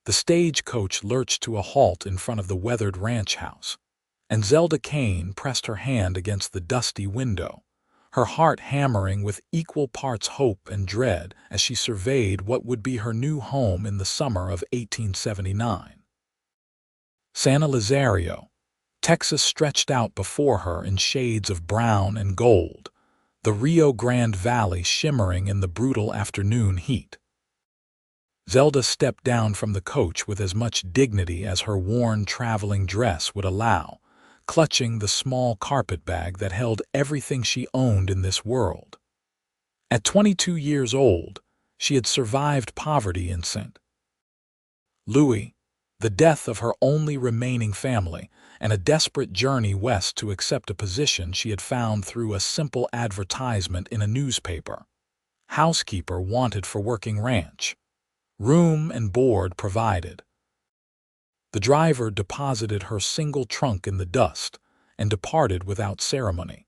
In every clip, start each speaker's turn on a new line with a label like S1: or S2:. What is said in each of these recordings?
S1: The stagecoach lurched to a halt in front of the weathered ranch house, and Zelda Kane pressed her hand against the dusty window, her heart hammering with equal parts hope and dread as she surveyed what would be her new home in the summer of 1879. San Elizario, Texas stretched out before her in shades of brown and gold, the Rio Grande Valley shimmering in the brutal afternoon heat. Zelda stepped down from the coach with as much dignity as her worn traveling dress would allow, clutching the small carpet bag that held everything she owned in this world. At 22 years old, she had survived poverty in St. Louis, the death of her only remaining family, and a desperate journey west to accept a position she had found through a simple advertisement in a newspaper. Housekeeper wanted for working ranch. Room and board provided. The driver deposited her single trunk in the dust and departed without ceremony,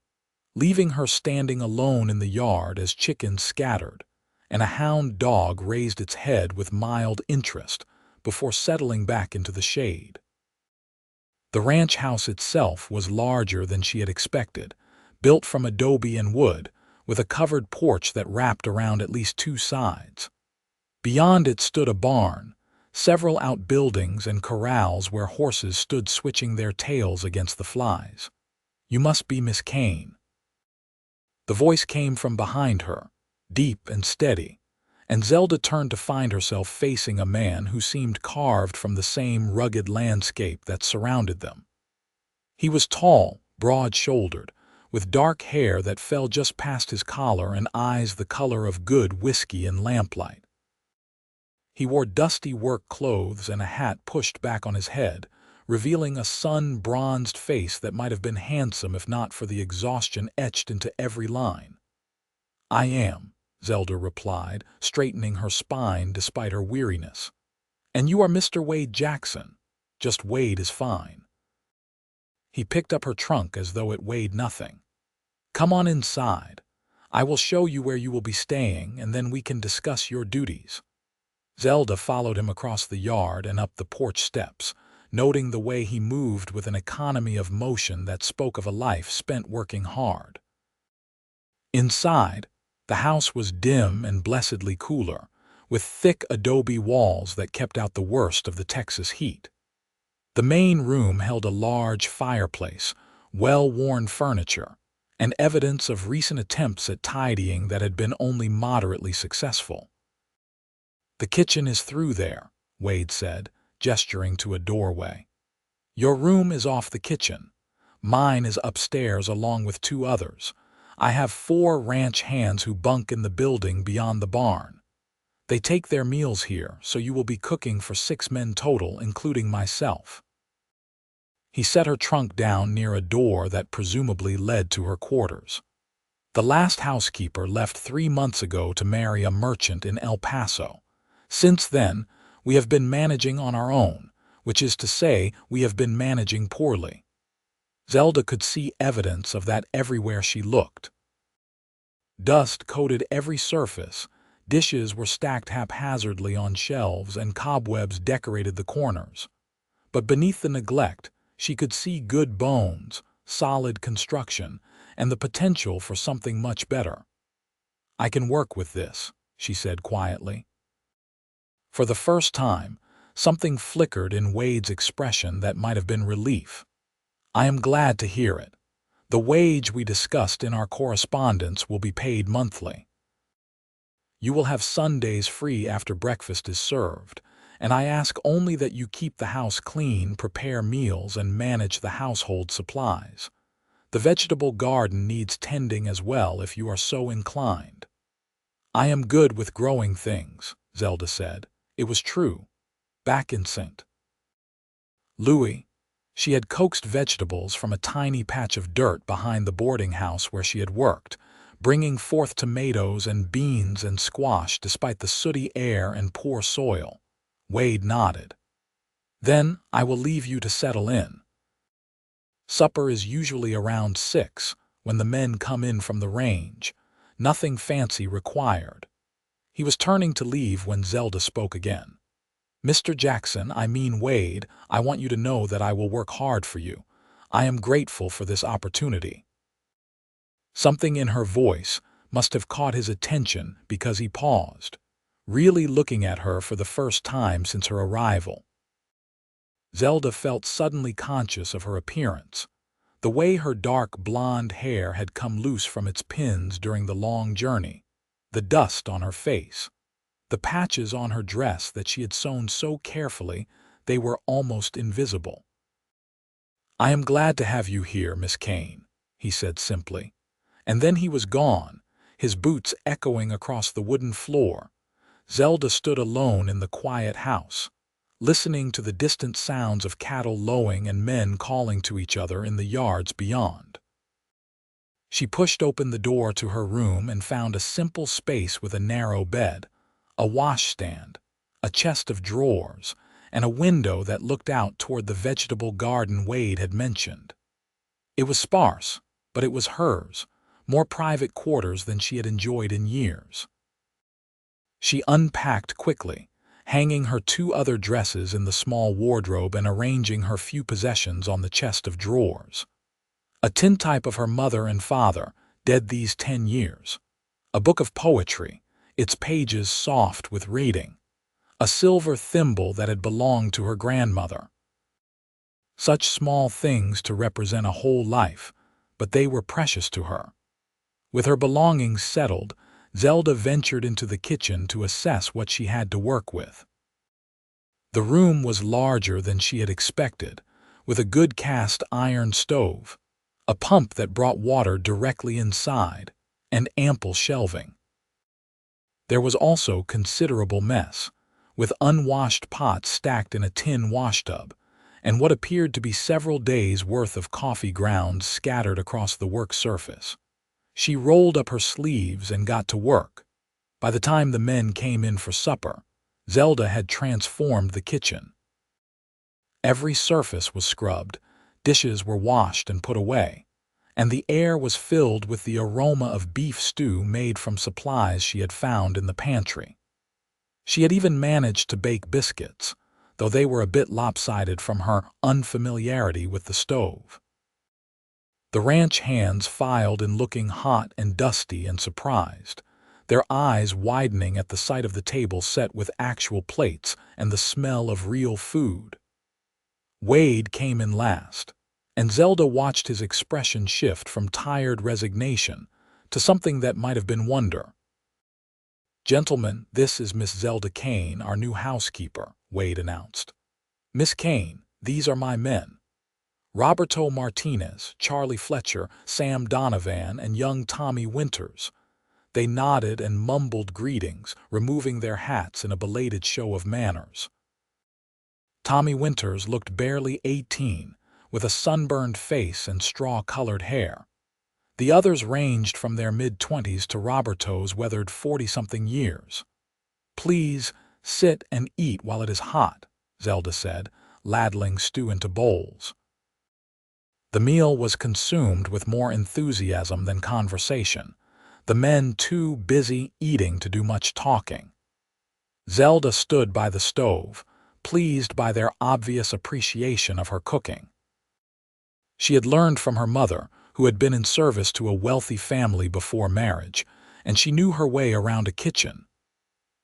S1: leaving her standing alone in the yard as chickens scattered, and a hound dog raised its head with mild interest before settling back into the shade. The ranch house itself was larger than she had expected, built from adobe and wood, with a covered porch that wrapped around at least 2 sides. Beyond it stood a barn, several outbuildings and corrals where horses stood switching their tails against the flies. "You must be Miss Kane." The voice came from behind her, deep and steady, and Zelda turned to find herself facing a man who seemed carved from the same rugged landscape that surrounded them. He was tall, broad-shouldered, with dark hair that fell just past his collar and eyes the color of good whiskey in lamplight. He wore dusty work clothes and a hat pushed back on his head, revealing a sun-bronzed face that might have been handsome if not for the exhaustion etched into every line. "I am," Zelda replied, straightening her spine despite her weariness. "And you are Mr. Wade Jackson. Just Wade is fine." He picked up her trunk as though it weighed nothing. "Come on inside. I will show you where you will be staying, and then we can discuss your duties." Zelda followed him across the yard and up the porch steps, noting the way he moved with an economy of motion that spoke of a life spent working hard. Inside, the house was dim and blessedly cooler, with thick adobe walls that kept out the worst of the Texas heat. The main room held a large fireplace, well-worn furniture, and evidence of recent attempts at tidying that had been only moderately successful. "The kitchen is through there," Wade said, gesturing to a doorway. "Your room is off the kitchen. Mine is upstairs along with 2 others. I have 4 ranch hands who bunk in the building beyond the barn. They take their meals here, so you will be cooking for 6 men total, including myself." He set her trunk down near a door that presumably led to her quarters. "The last housekeeper left 3 months ago to marry a merchant in El Paso. Since then, we have been managing on our own, which is to say, we have been managing poorly." Zelda could see evidence of that everywhere she looked. Dust coated every surface, dishes were stacked haphazardly on shelves, and cobwebs decorated the corners. But beneath the neglect, she could see good bones, solid construction, and the potential for something much better. "I can work with this," she said quietly. For the first time, something flickered in Wade's expression that might have been relief. "I am glad to hear it. The wage we discussed in our correspondence will be paid monthly. You will have Sundays free after breakfast is served, and I ask only that you keep the house clean, prepare meals, and manage the household supplies. The vegetable garden needs tending as well if you are so inclined." "I am good with growing things," Zelda said. It was true. Back in St. Louis, she had coaxed vegetables from a tiny patch of dirt behind the boarding house where she had worked, bringing forth tomatoes and beans and squash despite the sooty air and poor soil. Wade nodded. "Then I will leave you to settle in. Supper is usually around 6, when the men come in from the range. Nothing fancy required." He was turning to leave when Zelda spoke again. Mr. Jackson, I mean Wade, I want you to know that I will work hard for you. I am grateful for this opportunity." Something in her voice must have caught his attention because he paused, really looking at her for the first time since her arrival. Zelda felt suddenly conscious of her appearance. The way her dark blonde hair had come loose from its pins during the long journey, the dust on her face, the patches on her dress that she had sewn so carefully they were almost invisible. "I am glad to have you here, Miss Kane," he said simply. And then he was gone, his boots echoing across the wooden floor. Zelda stood alone in the quiet house, listening to the distant sounds of cattle lowing and men calling to each other in the yards beyond. She pushed open the door to her room and found a simple space with a narrow bed, a washstand, a chest of drawers, and a window that looked out toward the vegetable garden Wade had mentioned. It was sparse, but it was hers, more private quarters than she had enjoyed in years. She unpacked quickly, hanging her 2 other dresses in the small wardrobe and arranging her few possessions on the chest of drawers. A tintype of her mother and father, dead these 10 years. A book of poetry, its pages soft with reading. A silver thimble that had belonged to her grandmother. Such small things to represent a whole life, but they were precious to her. With her belongings settled, Zelda ventured into the kitchen to assess what she had to work with. The room was larger than she had expected, with a good cast iron stove, a pump that brought water directly inside, and ample shelving. There was also considerable mess, with unwashed pots stacked in a tin washtub, and what appeared to be several days' worth of coffee grounds scattered across the work surface. She rolled up her sleeves and got to work. By the time the men came in for supper, Zelda had transformed the kitchen. Every surface was scrubbed, dishes were washed and put away, and the air was filled with the aroma of beef stew made from supplies she had found in the pantry. She had even managed to bake biscuits, though they were a bit lopsided from her unfamiliarity with the stove. The ranch hands filed in looking hot and dusty and surprised, their eyes widening at the sight of the table set with actual plates and the smell of real food. Wade came in last, and Zelda watched his expression shift from tired resignation to something that might have been wonder. "Gentlemen, this is Miss Zelda Kane, our new housekeeper," Wade announced. "Miss Kane, these are my men. Roberto Martinez, Charlie Fletcher, Sam Donovan, and young Tommy Winters." They nodded and mumbled greetings, removing their hats in a belated show of manners. Tommy Winters looked barely 18, with a sunburned face and straw-colored hair. The others ranged from their mid-20s to Roberto's weathered 40-something years. "Please, sit and eat while it is hot," Zelda said, ladling stew into bowls. The meal was consumed with more enthusiasm than conversation, the men too busy eating to do much talking. Zelda stood by the stove, pleased by their obvious appreciation of her cooking. She had learned from her mother, who had been in service to a wealthy family before marriage, and she knew her way around a kitchen.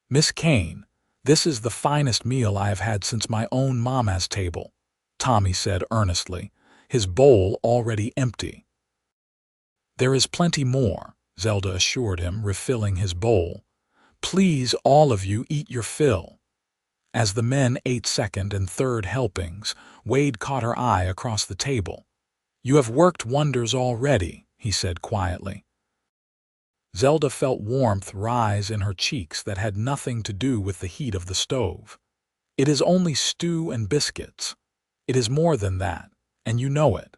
S1: "Miss Kane, this is the finest meal I have had since my own mama's table," Tommy said earnestly, his bowl already empty. "There is plenty more," Zelda assured him, refilling his bowl. "Please, all of you, eat your fill." As the men ate second and third helpings, Wade caught her eye across the table. "You have worked wonders already," he said quietly. Zelda felt warmth rise in her cheeks that had nothing to do with the heat of the stove. "It is only stew and biscuits. It is more than that, and you know it."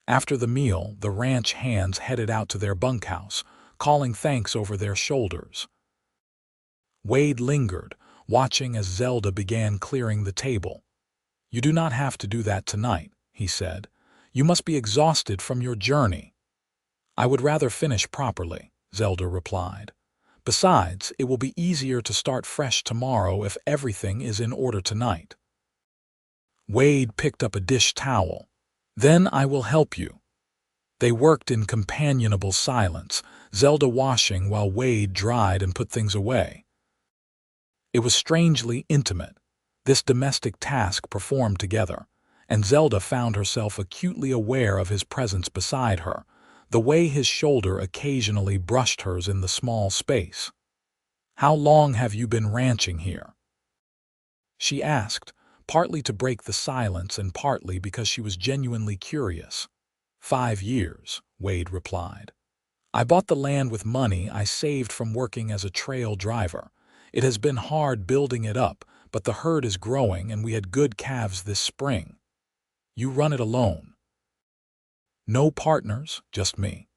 S1: After the meal, the ranch hands headed out to their bunkhouse, calling thanks over their shoulders. Wade lingered, watching as Zelda began clearing the table. "You do not have to do that tonight," he said. "You must be exhausted from your journey." "I would rather finish properly," Zelda replied. Besides, it will be easier to start fresh tomorrow if everything is in order tonight. Wade picked up a dish towel. Then I will help you. They worked in companionable silence, Zelda washing while Wade dried and put things away. It was strangely intimate, this domestic task performed together, and Zelda found herself acutely aware of his presence beside her, the way his shoulder occasionally brushed hers in the small space. "How long have you been ranching here?" she asked, partly to break the silence and partly because she was genuinely curious. 5 years, Wade replied. "I bought the land with money I saved from working as a trail driver. It has been hard building it up, but the herd is growing and we had good calves this spring." "You run it alone?" "No partners, just me.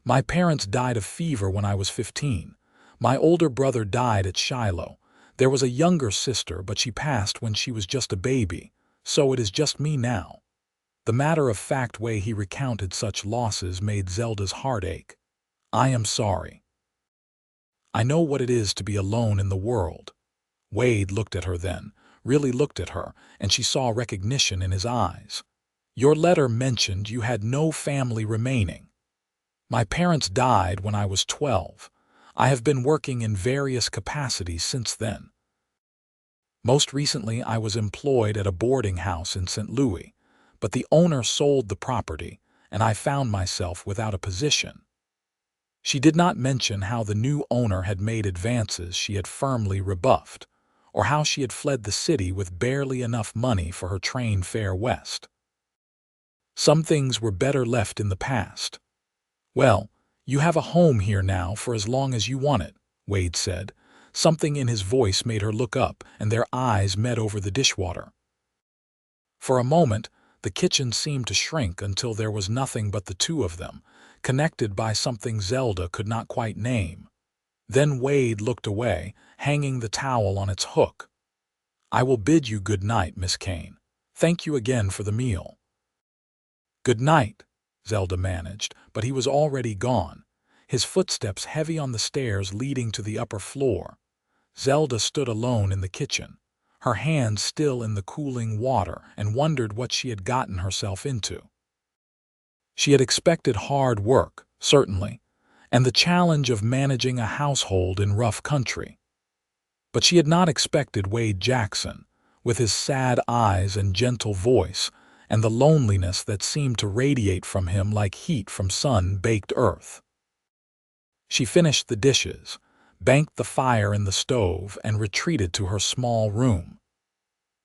S1: My parents died of fever when I was 15. My older brother died at Shiloh. There was a younger sister, but she passed when she was just a baby, so it is just me now." The matter-of-fact way he recounted such losses made Zelda's heart ache. "I am sorry. I know what it is to be alone in the world." Wade looked at her then, really looked at her, and she saw recognition in his eyes. "Your letter mentioned you had no family remaining." "My parents died when I was 12. I have been working in various capacities since then. Most recently I was employed at a boarding house in St. Louis, but the owner sold the property, and I found myself without a position." She did not mention how the new owner had made advances she had firmly rebuffed, or how she had fled the city with barely enough money for her train fare west. Some things were better left in the past. "Well, you have a home here now for as long as you want it," Wade said. Something in his voice made her look up, and their eyes met over the dishwater. For a moment, the kitchen seemed to shrink until there was nothing but the two of them, connected by something Zelda could not quite name. Then Wade looked away, hanging the towel on its hook. "I will bid you good night, Miss Kane. Thank you again for the meal." "Good night," Zelda managed, but he was already gone, his footsteps heavy on the stairs leading to the upper floor. Zelda stood alone in the kitchen, her hands still in the cooling water, and wondered what she had gotten herself into. She had expected hard work, certainly, and the challenge of managing a household in rough country. But she had not expected Wade Jackson, with his sad eyes and gentle voice, and the loneliness that seemed to radiate from him like heat from sun-baked earth. She finished the dishes, banked the fire in the stove, and retreated to her small room.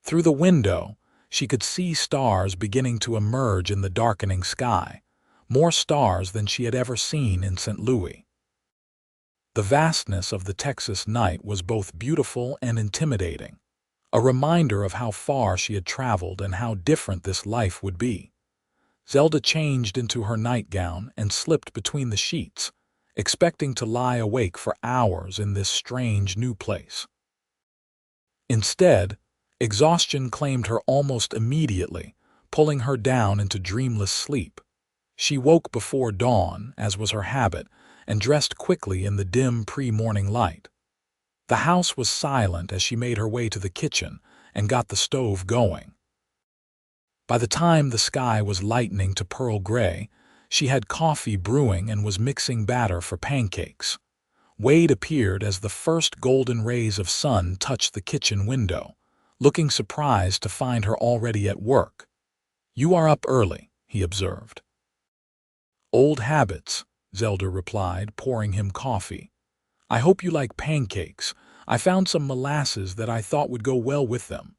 S1: Through the window, she could see stars beginning to emerge in the darkening sky, more stars than she had ever seen in St. Louis. The vastness of the Texas night was both beautiful and intimidating, a reminder of how far she had traveled and how different this life would be. Zelda changed into her nightgown and slipped between the sheets, expecting to lie awake for hours in this strange new place. Instead, exhaustion claimed her almost immediately, pulling her down into dreamless sleep. She woke before dawn, as was her habit, and dressed quickly in the dim pre-morning light. The house was silent as she made her way to the kitchen and got the stove going. By the time the sky was lightening to pearl gray, she had coffee brewing and was mixing batter for pancakes. Wade appeared as the first golden rays of sun touched the kitchen window, looking surprised to find her already at work. "You are up early," he observed. "Old habits," Zelda replied, pouring him coffee. "I hope you like pancakes. I found some molasses that I thought would go well with them."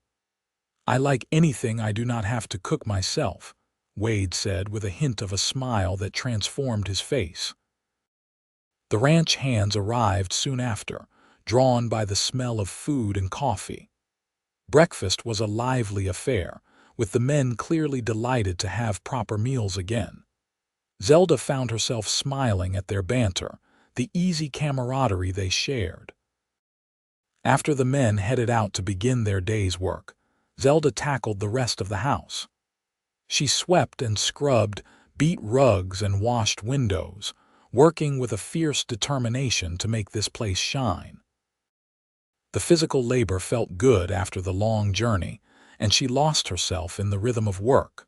S1: "I like anything I do not have to cook myself," Wade said with a hint of a smile that transformed his face. The ranch hands arrived soon after, drawn by the smell of food and coffee. Breakfast was a lively affair, with the men clearly delighted to have proper meals again. Zelda found herself smiling at their banter, the easy camaraderie they shared. After the men headed out to begin their day's work, Zelda tackled the rest of the house. She swept and scrubbed, beat rugs and washed windows, working with a fierce determination to make this place shine. The physical labor felt good after the long journey, and she lost herself in the rhythm of work.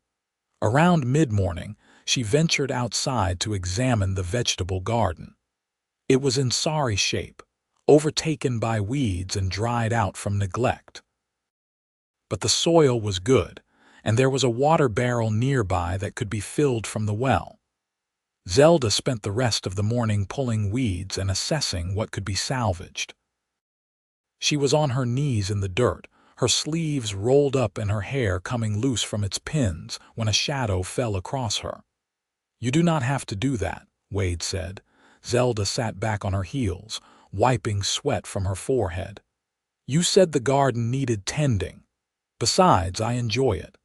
S1: Around mid-morning, she ventured outside to examine the vegetable garden. It was in sorry shape, overtaken by weeds and dried out from neglect. But the soil was good, and there was a water barrel nearby that could be filled from the well. Zelda spent the rest of the morning pulling weeds and assessing what could be salvaged. She was on her knees in the dirt, her sleeves rolled up and her hair coming loose from its pins, when a shadow fell across her. "You do not have to do that," Wade said. Zelda sat back on her heels, wiping sweat from her forehead. "You said the garden needed tending. Besides, I enjoy it.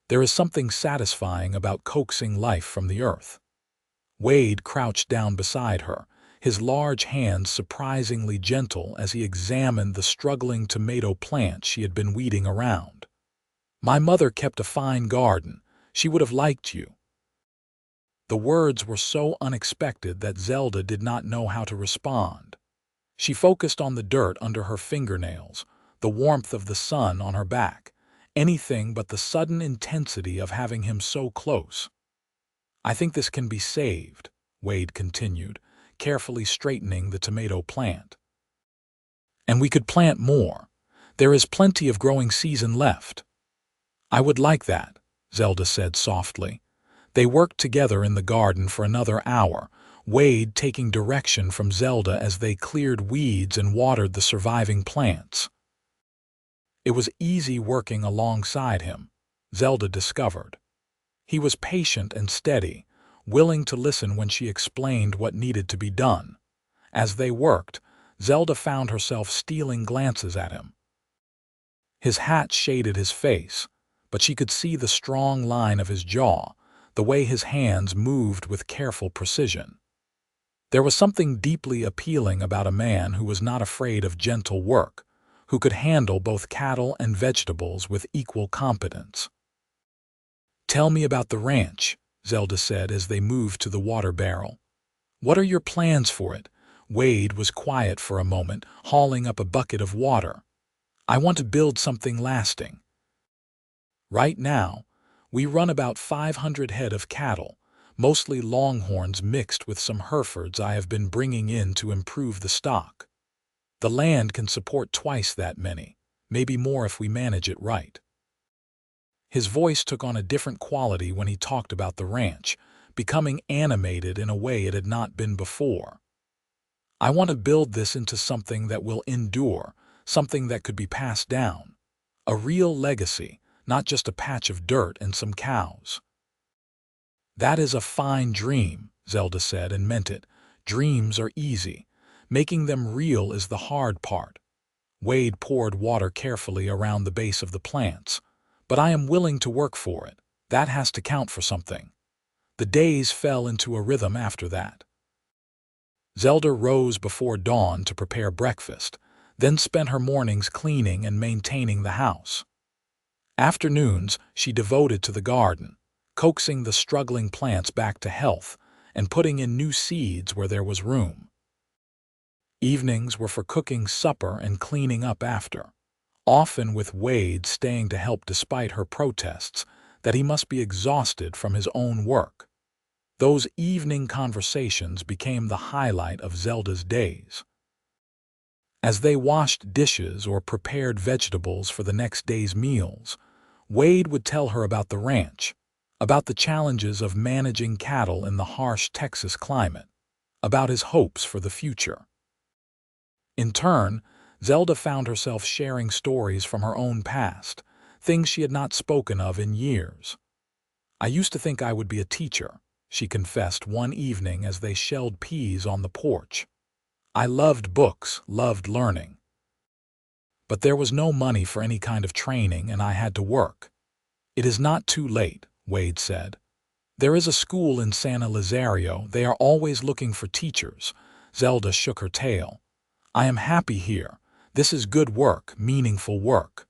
S1: There is something satisfying about coaxing life from the earth." Wade crouched down beside her, his large hands surprisingly gentle as he examined the struggling tomato plant she had been weeding around. "My mother kept a fine garden. She would have liked you." The words were so unexpected that Zelda did not know how to respond. She focused on the dirt under her fingernails, the warmth of the sun on her back, anything but the sudden intensity of having him so close. "I think this can be saved," Wade continued, carefully straightening the tomato plant. "And we could plant more. There is plenty of growing season left." "I would like that," Zelda said softly. They worked together in the garden for another hour, Wade taking direction from Zelda as they cleared weeds and watered the surviving plants. It was easy working alongside him, Zelda discovered. He was patient and steady, willing to listen when she explained what needed to be done. As they worked, Zelda found herself stealing glances at him. His hat shaded his face, but she could see the strong line of his jaw, the way his hands moved with careful precision. There was something deeply appealing about a man who was not afraid of gentle work, who could handle both cattle and vegetables with equal competence. "Tell me about the ranch," Zelda said as they moved to the water barrel. "What are your plans for it?" Wade was quiet for a moment, hauling up a bucket of water. "I want to build something lasting." "Right now, we run about 500 head of cattle, mostly longhorns mixed with some Herefords I have been bringing in to improve the stock. The land can support twice that many, maybe more if we manage it right." His voice took on a different quality when he talked about the ranch, becoming animated in a way it had not been before. "I want to build this into something that will endure, something that could be passed down. A real legacy, not just a patch of dirt and some cows." "That is a fine dream," Zelda said, and meant it. "Dreams are easy. Making them real is the hard part." Wade poured water carefully around the base of the plants. "But I am willing to work for it. That has to count for something." The days fell into a rhythm after that. Zelda rose before dawn to prepare breakfast, then spent her mornings cleaning and maintaining the house. Afternoons she devoted to the garden, coaxing the struggling plants back to health and putting in new seeds where there was room. Evenings were for cooking supper and cleaning up after, often with Wade staying to help despite her protests that he must be exhausted from his own work. Those evening conversations became the highlight of Zelda's days. As they washed dishes or prepared vegetables for the next day's meals, Wade would tell her about the ranch, about the challenges of managing cattle in the harsh Texas climate, about his hopes for the future. In turn, Zelda found herself sharing stories from her own past, things she had not spoken of in years. "I used to think I would be a teacher," she confessed one evening as they shelled peas on the porch. "I loved books, loved learning. But there was no money for any kind of training and I had to work." "It is not too late," Wade said. "There is a school in San Elizario. They are always looking for teachers." Zelda shook her tail. "I am happy here. This is good work, meaningful work.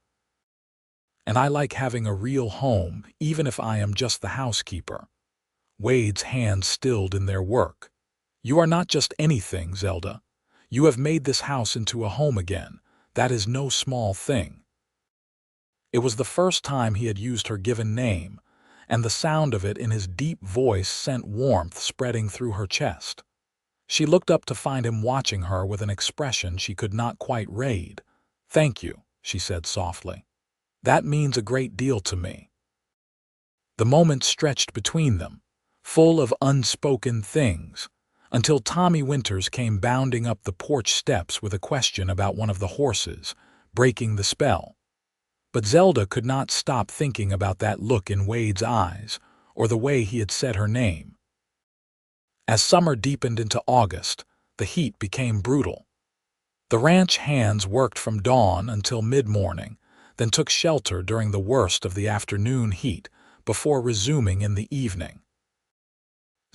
S1: And I like having a real home, even if I am just the housekeeper." Wade's hands stilled in their work. "You are not just anything, Zelda. You have made this house into a home again. That is no small thing." It was the first time he had used her given name, and the sound of it in his deep voice sent warmth spreading through her chest. She looked up to find him watching her with an expression she could not quite read. "Thank you," she said softly. "That means a great deal to me." The moment stretched between them, full of unspoken things, until Tommy Winters came bounding up the porch steps with a question about one of the horses, breaking the spell. But Zelda could not stop thinking about that look in Wade's eyes, or the way he had said her name. As summer deepened into August, the heat became brutal. The ranch hands worked from dawn until mid-morning, then took shelter during the worst of the afternoon heat before resuming in the evening.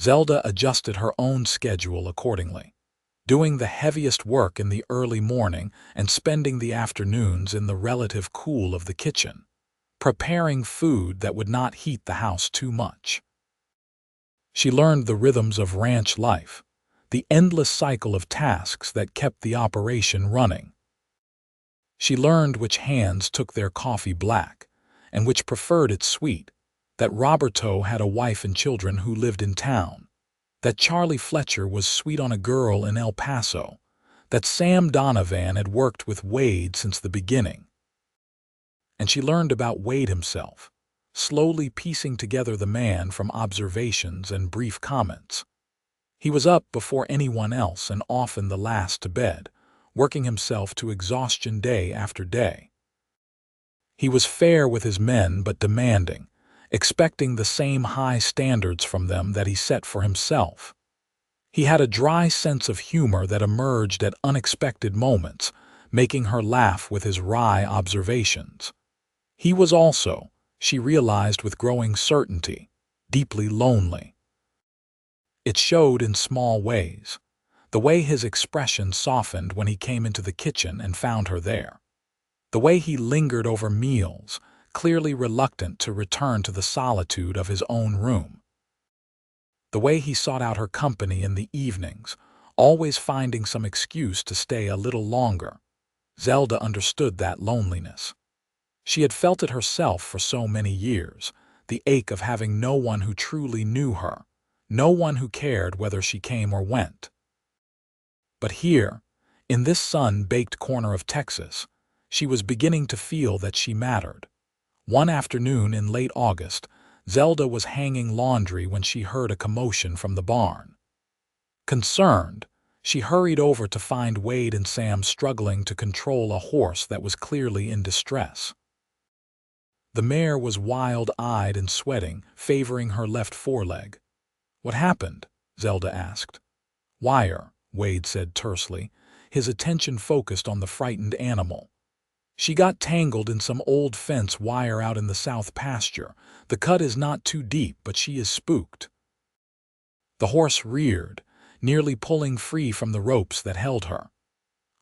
S1: Zelda adjusted her own schedule accordingly, doing the heaviest work in the early morning and spending the afternoons in the relative cool of the kitchen, preparing food that would not heat the house too much. She learned the rhythms of ranch life, the endless cycle of tasks that kept the operation running. She learned which hands took their coffee black and which preferred it sweet, that Roberto had a wife and children who lived in town, that Charlie Fletcher was sweet on a girl in El Paso, that Sam Donovan had worked with Wade since the beginning. And she learned about Wade himself, slowly piecing together the man from observations and brief comments. He was up before anyone else and often the last to bed, working himself to exhaustion day after day. He was fair with his men but demanding, expecting the same high standards from them that he set for himself. He had a dry sense of humor that emerged at unexpected moments, making her laugh with his wry observations. He was also, she realized with growing certainty, deeply lonely. It showed in small ways, the way his expression softened when he came into the kitchen and found her there, the way he lingered over meals, clearly reluctant to return to the solitude of his own room, the way he sought out her company in the evenings, always finding some excuse to stay a little longer. Zelda understood that loneliness. She had felt it herself for so many years, the ache of having no one who truly knew her, no one who cared whether she came or went. But here, in this sun-baked corner of Texas, she was beginning to feel that she mattered. One afternoon in late August, Zelda was hanging laundry when she heard a commotion from the barn. Concerned, she hurried over to find Wade and Sam struggling to control a horse that was clearly in distress. The mare was wild-eyed and sweating, favoring her left foreleg. "What happened?" Zelda asked. "Wire," Wade said tersely, his attention focused on the frightened animal. "She got tangled in some old fence wire out in the south pasture. The cut is not too deep, but she is spooked." The horse reared, nearly pulling free from the ropes that held her.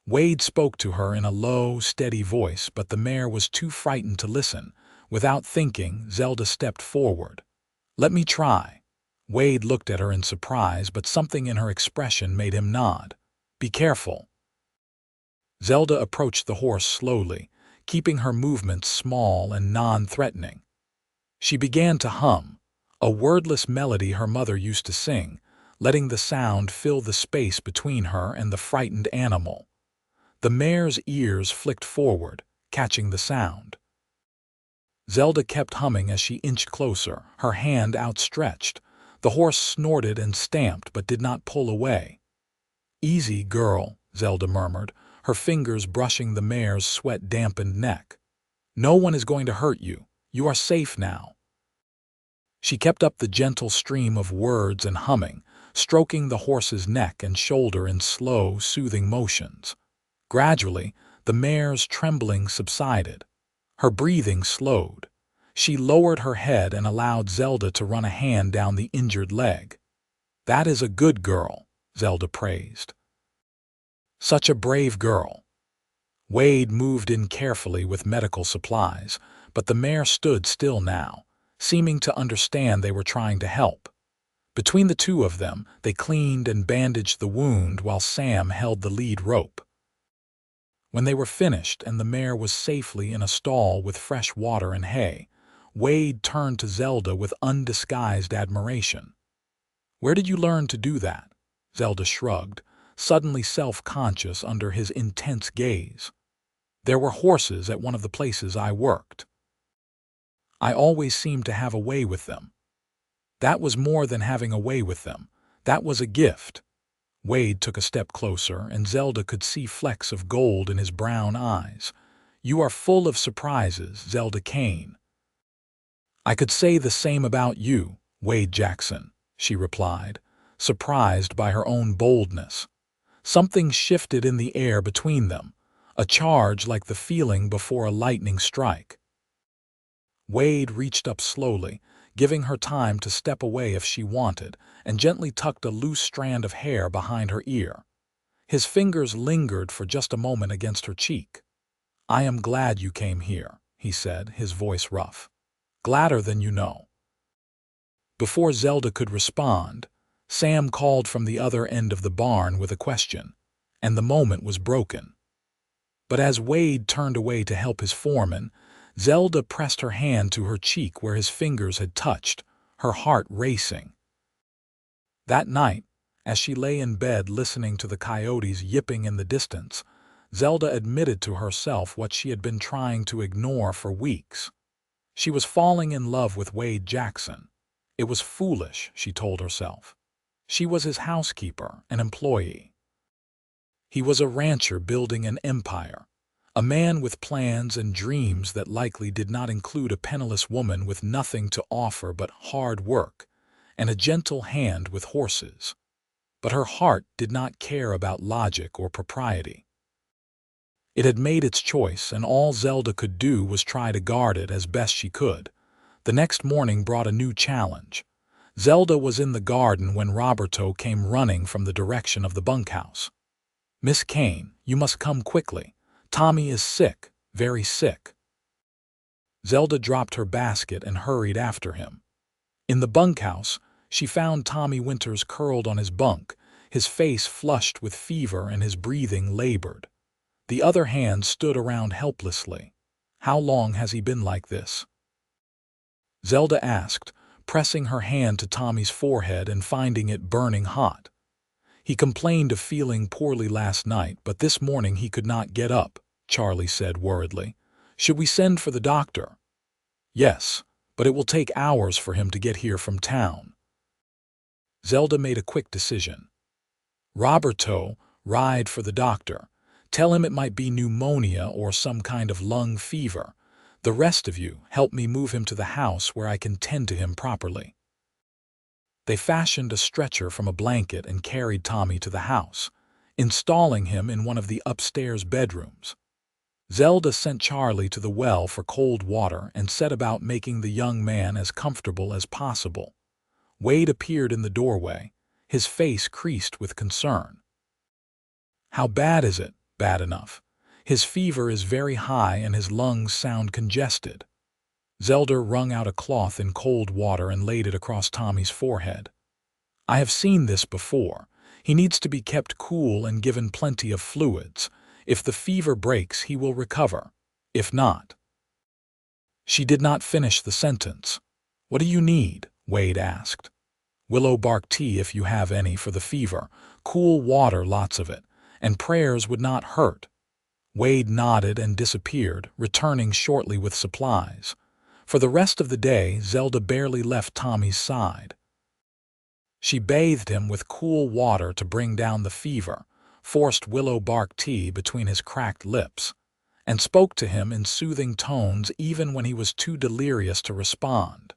S1: Wade spoke to her in a low, steady voice, but the mare was too frightened to listen. Without thinking, Zelda stepped forward. "Let me try." Wade looked at her in surprise, but something in her expression made him nod. "Be careful." Zelda approached the horse slowly, keeping her movements small and non-threatening. She began to hum, a wordless melody her mother used to sing, letting the sound fill the space between her and the frightened animal. The mare's ears flicked forward, catching the sound. Zelda kept humming as she inched closer, her hand outstretched. The horse snorted and stamped but did not pull away. "Easy, girl," Zelda murmured, her fingers brushing the mare's sweat-dampened neck. "No one is going to hurt you. You are safe now." She kept up the gentle stream of words and humming, stroking the horse's neck and shoulder in slow, soothing motions. Gradually, the mare's trembling subsided. Her breathing slowed. She lowered her head and allowed Zelda to run a hand down the injured leg. "That is a good girl," Zelda praised. "Such a brave girl." Wade moved in carefully with medical supplies, but the mare stood still now, seeming to understand they were trying to help. Between the two of them, they cleaned and bandaged the wound while Sam held the lead rope. When they were finished and the mare was safely in a stall with fresh water and hay, Wade turned to Zelda with undisguised admiration. "Where did you learn to do that?" Zelda shrugged, suddenly self-conscious under his intense gaze. "There were horses at one of the places I worked. I always seemed to have a way with them." "That was more than having a way with them. That was a gift." Wade took a step closer, and Zelda could see flecks of gold in his brown eyes. "You are full of surprises, Zelda Kane." "I could say the same about you, Wade Jackson," she replied, surprised by her own boldness. Something shifted in the air between them, a charge like the feeling before a lightning strike. Wade reached up slowly, giving her time to step away if she wanted, and gently tucked a loose strand of hair behind her ear. His fingers lingered for just a moment against her cheek. "I am glad you came here," he said, his voice rough. "Gladder than you know." Before Zelda could respond, Sam called from the other end of the barn with a question, and the moment was broken. But as Wade turned away to help his foreman, Zelda pressed her hand to her cheek where his fingers had touched, her heart racing. That night, as she lay in bed listening to the coyotes yipping in the distance, Zelda admitted to herself what she had been trying to ignore for weeks. She was falling in love with Wade Jackson. It was foolish, she told herself. She was his housekeeper, an employee. He was a rancher building an empire, a man with plans and dreams that likely did not include a penniless woman with nothing to offer but hard work and a gentle hand with horses. But her heart did not care about logic or propriety. It had made its choice, and all Zelda could do was try to guard it as best she could. The next morning brought a new challenge. Zelda was in the garden when Roberto came running from the direction of the bunkhouse. "Miss Kane, you must come quickly. Tommy is sick, very sick." Zelda dropped her basket and hurried after him. In the bunkhouse, she found Tommy Winters curled on his bunk, his face flushed with fever and his breathing labored. The other hand stood around helplessly. "How long has he been like this?" Zelda asked, pressing her hand to Tommy's forehead and finding it burning hot. "He complained of feeling poorly last night, but this morning he could not get up," Charlie said worriedly. "Should we send for the doctor?" "Yes, but it will take hours for him to get here from town." Zelda made a quick decision. "Roberto, ride for the doctor. Tell him it might be pneumonia or some kind of lung fever. The rest of you, help me move him to the house where I can tend to him properly." They fashioned a stretcher from a blanket and carried Tommy to the house, installing him in one of the upstairs bedrooms. Zelda sent Charlie to the well for cold water and set about making the young man as comfortable as possible. Wade appeared in the doorway, his face creased with concern. "How bad is it?" "Bad enough. His fever is very high and his lungs sound congested." Zelda wrung out a cloth in cold water and laid it across Tommy's forehead. "I have seen this before. He needs to be kept cool and given plenty of fluids. If the fever breaks, he will recover. If not—" She did not finish the sentence. "What do you need?" Wade asked. "Willow bark tea if you have any for the fever, cool water, lots of it, and prayers would not hurt." Wade nodded and disappeared, returning shortly with supplies. For the rest of the day, Zelda barely left Tommy's side. She bathed him with cool water to bring down the fever, forced willow bark tea between his cracked lips, and spoke to him in soothing tones even when he was too delirious to respond.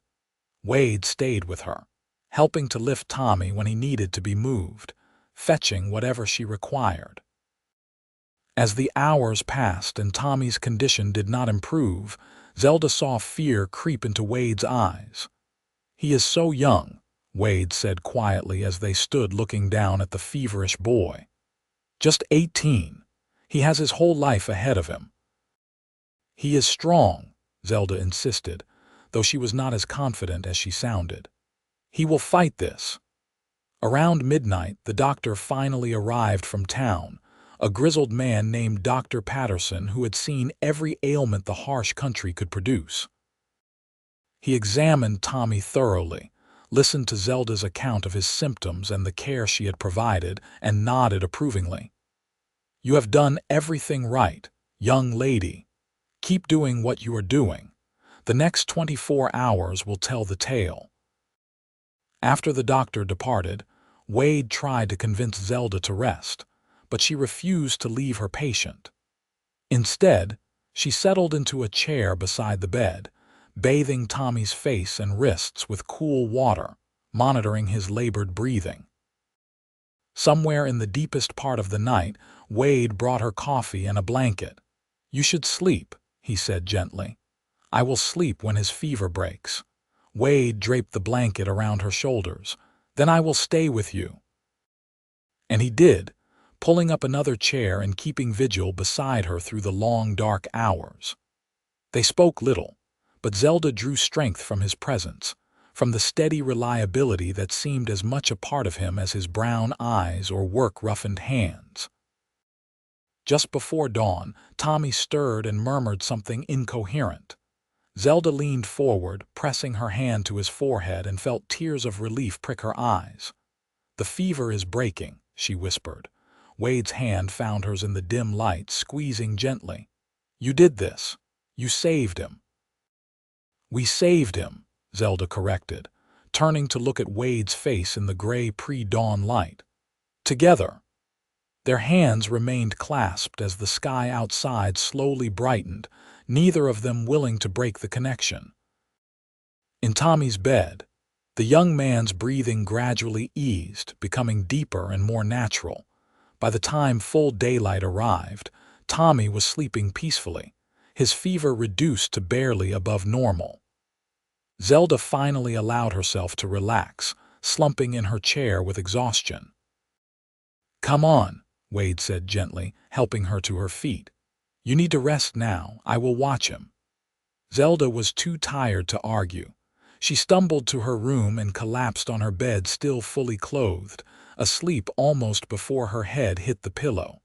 S1: Wade stayed with her, helping to lift Tommy when he needed to be moved, fetching whatever she required. As the hours passed and Tommy's condition did not improve, Zelda saw fear creep into Wade's eyes. "He is so young," Wade said quietly as they stood looking down at the feverish boy. "Just 18. He has his whole life ahead of him." "He is strong," Zelda insisted, though she was not as confident as she sounded. "He will fight this. Around midnight, the doctor finally arrived from town, a grizzled man named Dr. Patterson who had seen every ailment the harsh country could produce. He examined Tommy thoroughly, listened to Zelda's account of his symptoms and the care she had provided, and nodded approvingly. "You have done everything right, young lady. Keep doing what you are doing. The next 24 hours will tell the tale." After the doctor departed, Wade tried to convince Zelda to rest, but she refused to leave her patient. Instead, she settled into a chair beside the bed, bathing Tommy's face and wrists with cool water, monitoring his labored breathing. Somewhere in the deepest part of the night, Wade brought her coffee and a blanket. "You should sleep," he said gently. "I will sleep when his fever breaks." Wade draped the blanket around her shoulders. "Then I will stay with you." And he did, pulling up another chair and keeping vigil beside her through the long, dark hours. They spoke little, but Zelda drew strength from his presence, from the steady reliability that seemed as much a part of him as his brown eyes or work-roughened hands. Just before dawn, Tommy stirred and murmured something incoherent. Zelda leaned forward, pressing her hand to his forehead, and felt tears of relief prick her eyes. "The fever is breaking," she whispered. Wade's hand found hers in the dim light, squeezing gently. "You did this. You saved him." "We saved him," Zelda corrected, turning to look at Wade's face in the gray pre-dawn light. "Together." Their hands remained clasped as the sky outside slowly brightened, neither of them willing to break the connection. In Tommy's bed, the young man's breathing gradually eased, becoming deeper and more natural. By the time full daylight arrived, Tommy was sleeping peacefully, his fever reduced to barely above normal. Zelda finally allowed herself to relax, slumping in her chair with exhaustion. "Come on," Wade said gently, helping her to her feet. "You need to rest now. I will watch him." Zelda was too tired to argue. She stumbled to her room and collapsed on her bed, still fully clothed, asleep almost before her head hit the pillow.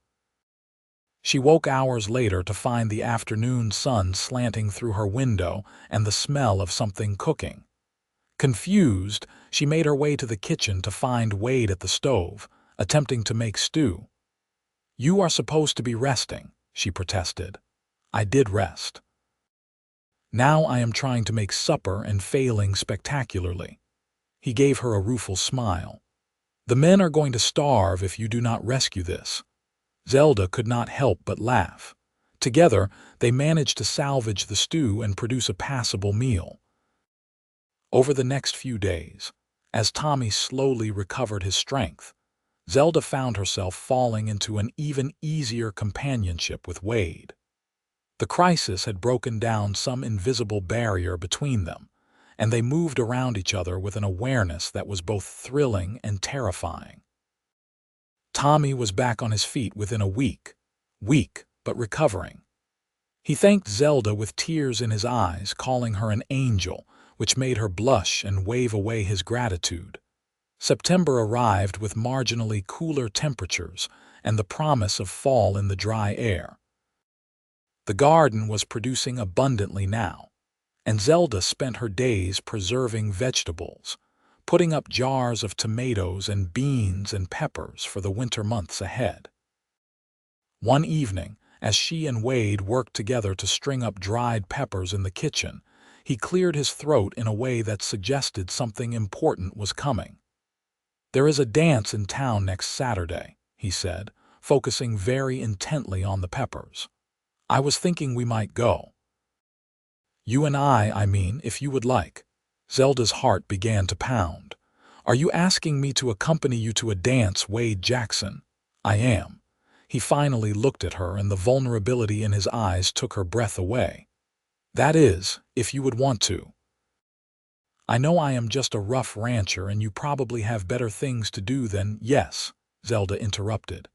S1: She woke hours later to find the afternoon sun slanting through her window and the smell of something cooking. Confused, she made her way to the kitchen to find Wade at the stove, attempting to make stew. "You are supposed to be resting," she protested. "I did rest. Now I am trying to make supper and failing spectacularly." He gave her a rueful smile. "The men are going to starve if you do not rescue this." Zelda could not help but laugh. Together, they managed to salvage the stew and produce a passable meal. Over the next few days, as Tommy slowly recovered his strength, Zelda found herself falling into an even easier companionship with Wade. The crisis had broken down some invisible barrier between them, and they moved around each other with an awareness that was both thrilling and terrifying. Tommy was back on his feet within a week, but recovering. He thanked Zelda with tears in his eyes, calling her an angel, which made her blush and wave away his gratitude. September arrived with marginally cooler temperatures and the promise of fall in the dry air. The garden was producing abundantly now, and Zelda spent her days preserving vegetables, putting up jars of tomatoes and beans and peppers for the winter months ahead. One evening, as she and Wade worked together to string up dried peppers in the kitchen, he cleared his throat in a way that suggested something important was coming. "There is a dance in town next Saturday," he said, focusing very intently on the peppers. "I was thinking we might go. You and I mean, if you would like." Zelda's heart began to pound. "Are you asking me to accompany you to a dance, Wade Jackson?" "I am." He finally looked at her, and the vulnerability in his eyes took her breath away. "That is, if you would want to." "I know I am just a rough rancher and you probably have better things to do than—" "Yes," Zelda interrupted.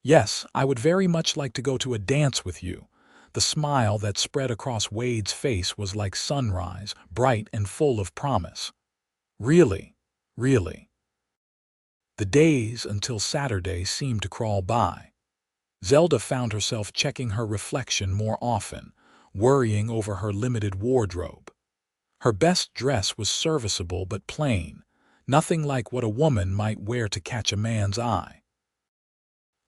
S1: "Yes, I would very much like to go to a dance with you." The smile that spread across Wade's face was like sunrise, bright and full of promise. "Really, really." The days until Saturday seemed to crawl by. Zelda found herself checking her reflection more often, worrying over her limited wardrobe. Her best dress was serviceable but plain, nothing like what a woman might wear to catch a man's eye.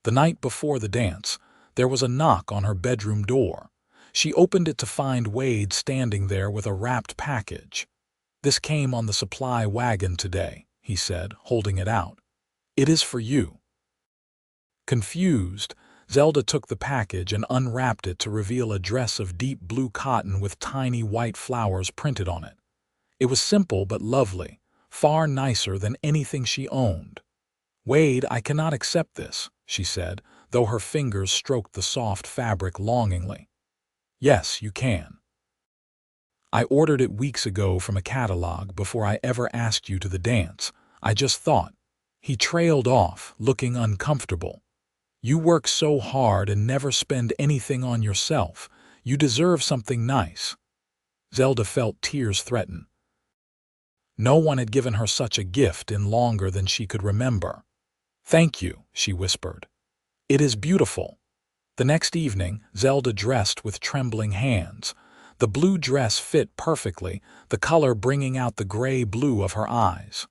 S1: The night before the dance, there was a knock on her bedroom door. She opened it to find Wade standing there with a wrapped package. "This came on the supply wagon today," he said, holding it out. "It is for you." Confused, Zelda took the package and unwrapped it to reveal a dress of deep blue cotton with tiny white flowers printed on it. It was simple but lovely, far nicer than anything she owned. "Wade, I cannot accept this," she said, though her fingers stroked the soft fabric longingly. "Yes, you can. I ordered it weeks ago from a catalog before I ever asked you to the dance. I just thought." He trailed off, looking uncomfortable. "You work so hard and never spend anything on yourself. You deserve something nice." Zelda felt tears threaten. No one had given her such a gift in longer than she could remember. "Thank you," she whispered. "It is beautiful." The next evening, Zelda dressed with trembling hands. The blue dress fit perfectly, the color bringing out the gray blue of her eyes.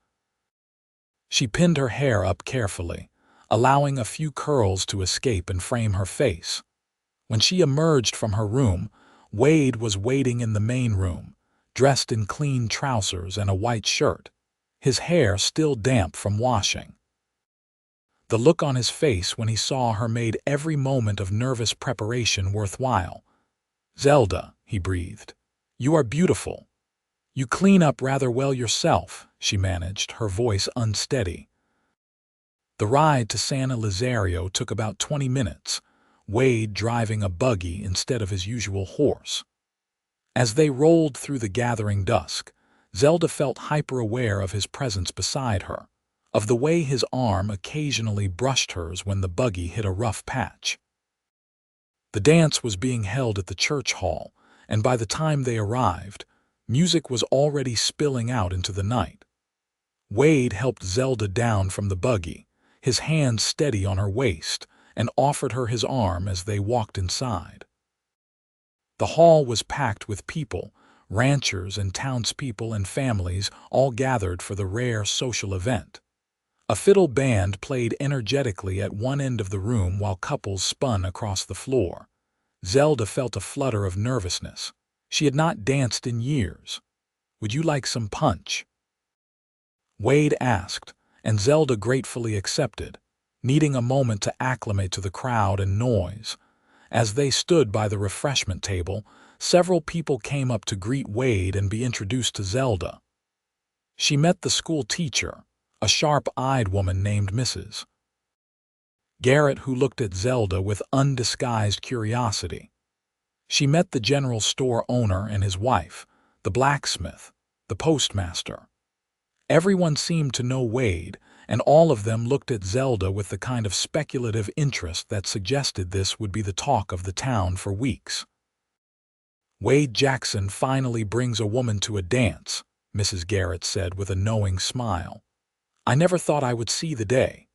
S1: She pinned her hair up carefully, allowing a few curls to escape and frame her face. When she emerged from her room, Wade was waiting in the main room, dressed in clean trousers and a white shirt, his hair still damp from washing. The look on his face when he saw her made every moment of nervous preparation worthwhile. "Zelda," he breathed, "you are beautiful." "You clean up rather well yourself," she managed, her voice unsteady. The ride to San Elizario took about 20 minutes, Wade driving a buggy instead of his usual horse. As they rolled through the gathering dusk, Zelda felt hyper-aware of his presence beside her, of the way his arm occasionally brushed hers when the buggy hit a rough patch. The dance was being held at the church hall, and by the time they arrived, music was already spilling out into the night. Wade helped Zelda down from the buggy, his hand steady on her waist, and offered her his arm as they walked inside. The hall was packed with people, ranchers and townspeople and families, all gathered for the rare social event. A fiddle band played energetically at one end of the room while couples spun across the floor. Zelda felt a flutter of nervousness. She had not danced in years. "Would you like some punch?" Wade asked, and Zelda gratefully accepted, needing a moment to acclimate to the crowd and noise. As they stood by the refreshment table, several people came up to greet Wade and be introduced to Zelda. She met the school teacher, a sharp-eyed woman named Mrs. Garrett, who looked at Zelda with undisguised curiosity. She met the general store owner and his wife, the blacksmith, the postmaster. Everyone seemed to know Wade, and all of them looked at Zelda with the kind of speculative interest that suggested this would be the talk of the town for weeks. "Wade Jackson finally brings a woman to a dance," Mrs. Garrett said with a knowing smile. "I never thought I would see the day."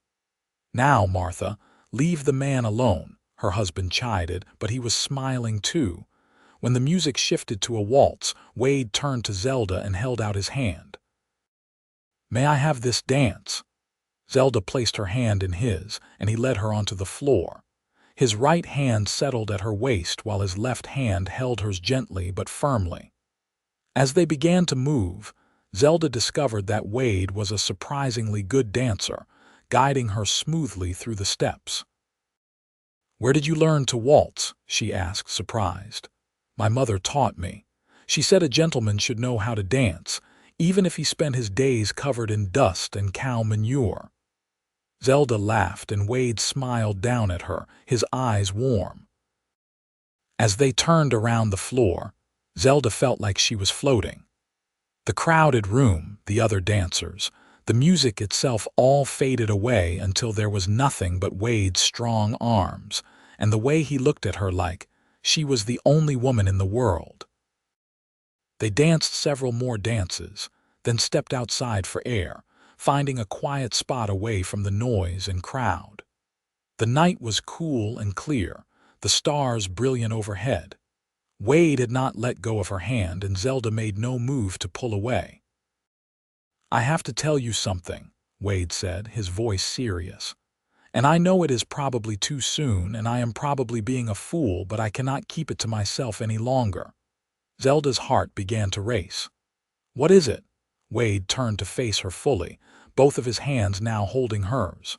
S1: "Now, Martha, leave the man alone," her husband chided, but he was smiling too. When the music shifted to a waltz, Wade turned to Zelda and held out his hand. "May I have this dance?" Zelda placed her hand in his, and he led her onto the floor. His right hand settled at her waist while his left hand held hers gently but firmly. As they began to move, Zelda discovered that Wade was a surprisingly good dancer, guiding her smoothly through the steps. "Where did you learn to waltz?" she asked, surprised. "My mother taught me. She said a gentleman should know how to dance, even if he spent his days covered in dust and cow manure." Zelda laughed, and Wade smiled down at her, his eyes warm. As they turned around the floor, Zelda felt like she was floating. The crowded room, the other dancers, the music itself all faded away until there was nothing but Wade's strong arms, and the way he looked at her like she was the only woman in the world. They danced several more dances, then stepped outside for air, finding a quiet spot away from the noise and crowd. The night was cool and clear, the stars brilliant overhead. Wade had not let go of her hand, and Zelda made no move to pull away. "I have to tell you something," Wade said, his voice serious. "And I know it is probably too soon, and I am probably being a fool, but I cannot keep it to myself any longer." Zelda's heart began to race. "What is it?" Wade turned to face her fully, both of his hands now holding hers.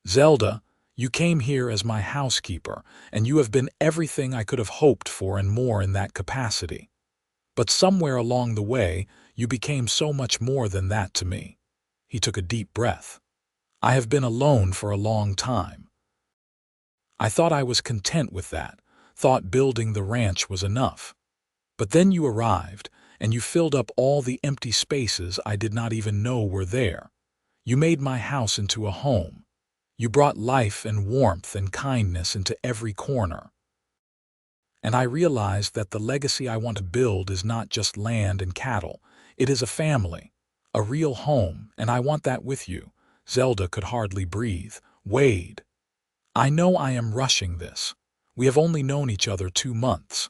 S1: "Zelda, you came here as my housekeeper, and you have been everything I could have hoped for and more in that capacity. But somewhere along the way, you became so much more than that to me." He took a deep breath. "I have been alone for a long time. I thought I was content with that, thought building the ranch was enough. But then you arrived, and you filled up all the empty spaces I did not even know were there. You made my house into a home. You brought life and warmth and kindness into every corner. And I realized that the legacy I want to build is not just land and cattle. It is a family, a real home, and I want that with you." Zelda could hardly breathe. "Wade, I know I am rushing this. We have only known each other 2 months.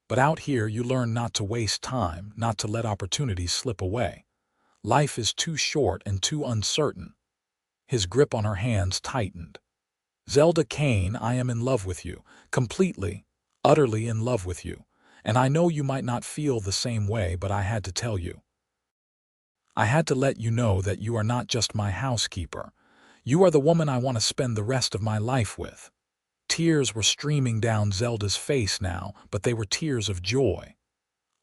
S1: But out here you learn not to waste time, not to let opportunities slip away. Life is too short and too uncertain." His grip on her hands tightened. "Zelda Kane, I am in love with you, completely, utterly in love with you. And I know you might not feel the same way, but I had to tell you. I had to let you know that you are not just my housekeeper. You are the woman I want to spend the rest of my life with." Tears were streaming down Zelda's face now, but they were tears of joy.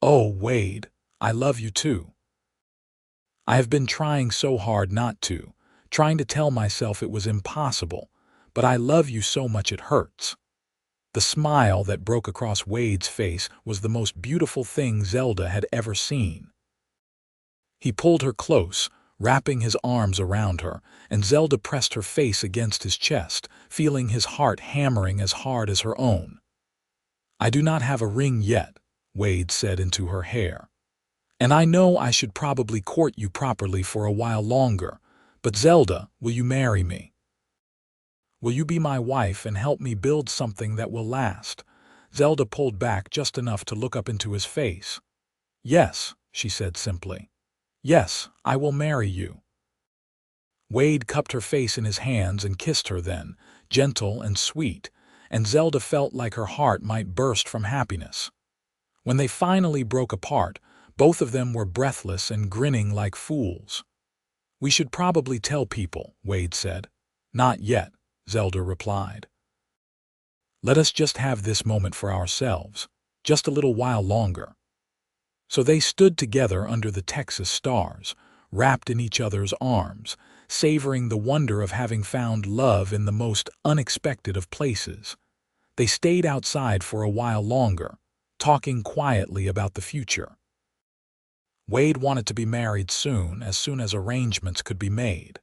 S1: "Oh, Wade, I love you too. I have been trying so hard not to, trying to tell myself it was impossible, but I love you so much it hurts." The smile that broke across Wade's face was the most beautiful thing Zelda had ever seen. He pulled her close, wrapping his arms around her, and Zelda pressed her face against his chest, feeling his heart hammering as hard as her own. "I do not have a ring yet," Wade said into her hair. "And I know I should probably court you properly for a while longer, but Zelda, will you marry me? Will you be my wife and help me build something that will last?" Zelda pulled back just enough to look up into his face. "Yes," she said simply. "Yes, I will marry you." Wade cupped her face in his hands and kissed her then, gentle and sweet, and Zelda felt like her heart might burst from happiness. When they finally broke apart, both of them were breathless and grinning like fools. "We should probably tell people," Wade said. "Not yet," Zelda replied. "Let us just have this moment for ourselves, just a little while longer." So they stood together under the Texas stars, wrapped in each other's arms, savoring the wonder of having found love in the most unexpected of places. They stayed outside for a while longer, talking quietly about the future. Wade wanted to be married soon as arrangements could be made.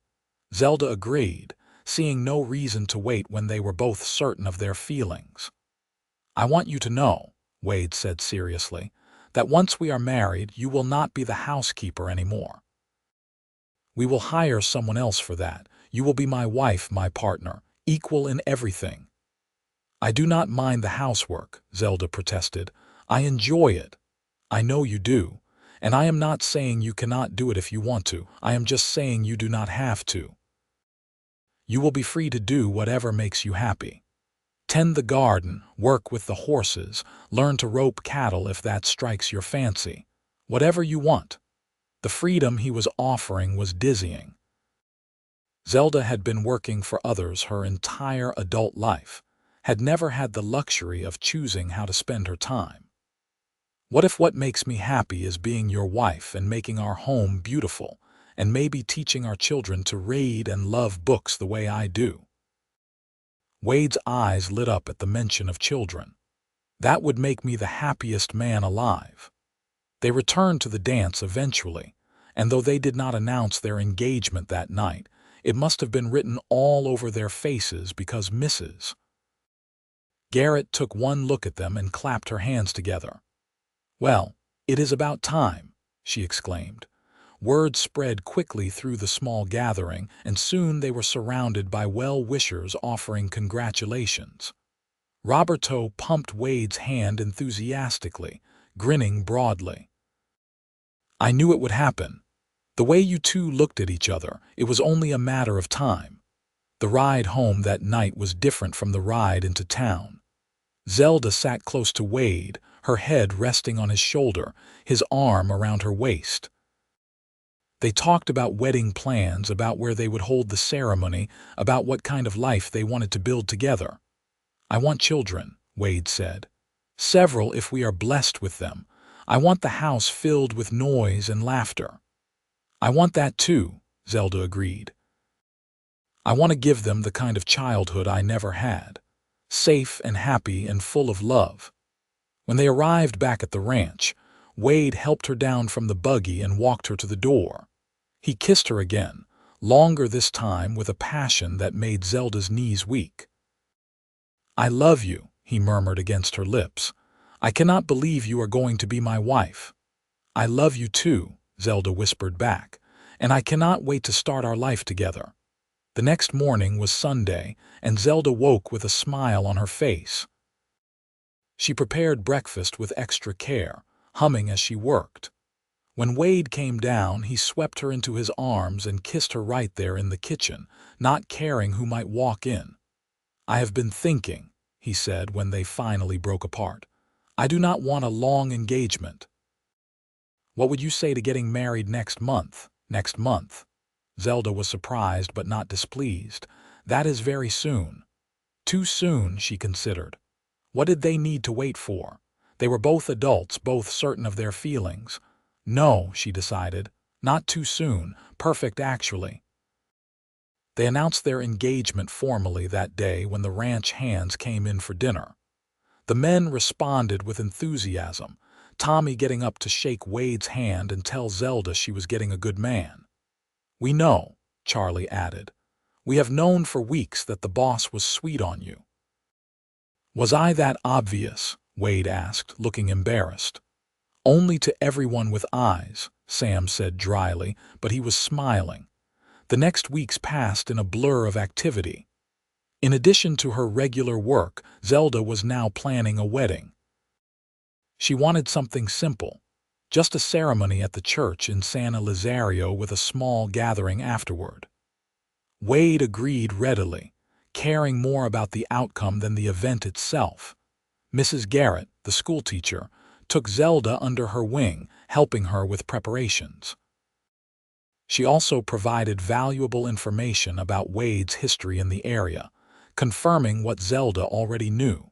S1: Zelda agreed, seeing no reason to wait when they were both certain of their feelings. "I want you to know," Wade said seriously, "that once we are married, you will not be the housekeeper anymore. We will hire someone else for that. You will be my wife, my partner, equal in everything." "I do not mind the housework," Zelda protested. "I enjoy it. I know you do. And I am not saying you cannot do it if you want to. I am just saying you do not have to. You will be free to do whatever makes you happy. Tend the garden, work with the horses, learn to rope cattle if that strikes your fancy. Whatever you want." The freedom he was offering was dizzying. Zelda had been working for others her entire adult life, had never had the luxury of choosing how to spend her time. "What if what makes me happy is being your wife and making our home beautiful, and maybe teaching our children to read and love books the way I do?" Wade's eyes lit up at the mention of children. "That would make me the happiest man alive." They returned to the dance eventually, and though they did not announce their engagement that night, it must have been written all over their faces because Mrs. Garrett took one look at them and clapped her hands together. "Well, it is about time," she exclaimed. Word spread quickly through the small gathering, and soon they were surrounded by well-wishers offering congratulations. Roberto pumped Wade's hand enthusiastically, grinning broadly. "I knew it would happen. The way you two looked at each other, it was only a matter of time." The ride home that night was different from the ride into town. Zelda sat close to Wade, her head resting on his shoulder, his arm around her waist. They talked about wedding plans, about where they would hold the ceremony, about what kind of life they wanted to build together. "I want children," Wade said. "Several if we are blessed with them. I want the house filled with noise and laughter." "I want that too," Zelda agreed. "I want to give them the kind of childhood I never had. Safe and happy and full of love." When they arrived back at the ranch, Wade helped her down from the buggy and walked her to the door. He kissed her again, longer this time with a passion that made Zelda's knees weak. "I love you," he murmured against her lips. "I cannot believe you are going to be my wife." "I love you too," Zelda whispered back, "and I cannot wait to start our life together." The next morning was Sunday, and Zelda woke with a smile on her face. She prepared breakfast with extra care, humming as she worked. When Wade came down, he swept her into his arms and kissed her right there in the kitchen, not caring who might walk in. "I have been thinking," he said when they finally broke apart. "I do not want a long engagement." "What would you say to getting married next month?" "Next month?" Zelda was surprised but not displeased. "That is very soon." Too soon, she considered. What did they need to wait for? They were both adults, both certain of their feelings. No, she decided. Not too soon. Perfect, actually. They announced their engagement formally that day when the ranch hands came in for dinner. The men responded with enthusiasm, Tommy getting up to shake Wade's hand and tell Zelda she was getting a good man. "We know," Charlie added. "We have known for weeks that the boss was sweet on you." "Was I that obvious?" Wade asked, looking embarrassed. "Only to everyone with eyes," Sam said dryly, but he was smiling. The next weeks passed in a blur of activity. In addition to her regular work, Zelda was now planning a wedding. She wanted something simple, just a ceremony at the church in San Elizario with a small gathering afterward. Wade agreed readily, caring more about the outcome than the event itself. Mrs. Garrett, the schoolteacher, took Zelda under her wing, helping her with preparations. She also provided valuable information about Wade's history in the area, confirming what Zelda already knew,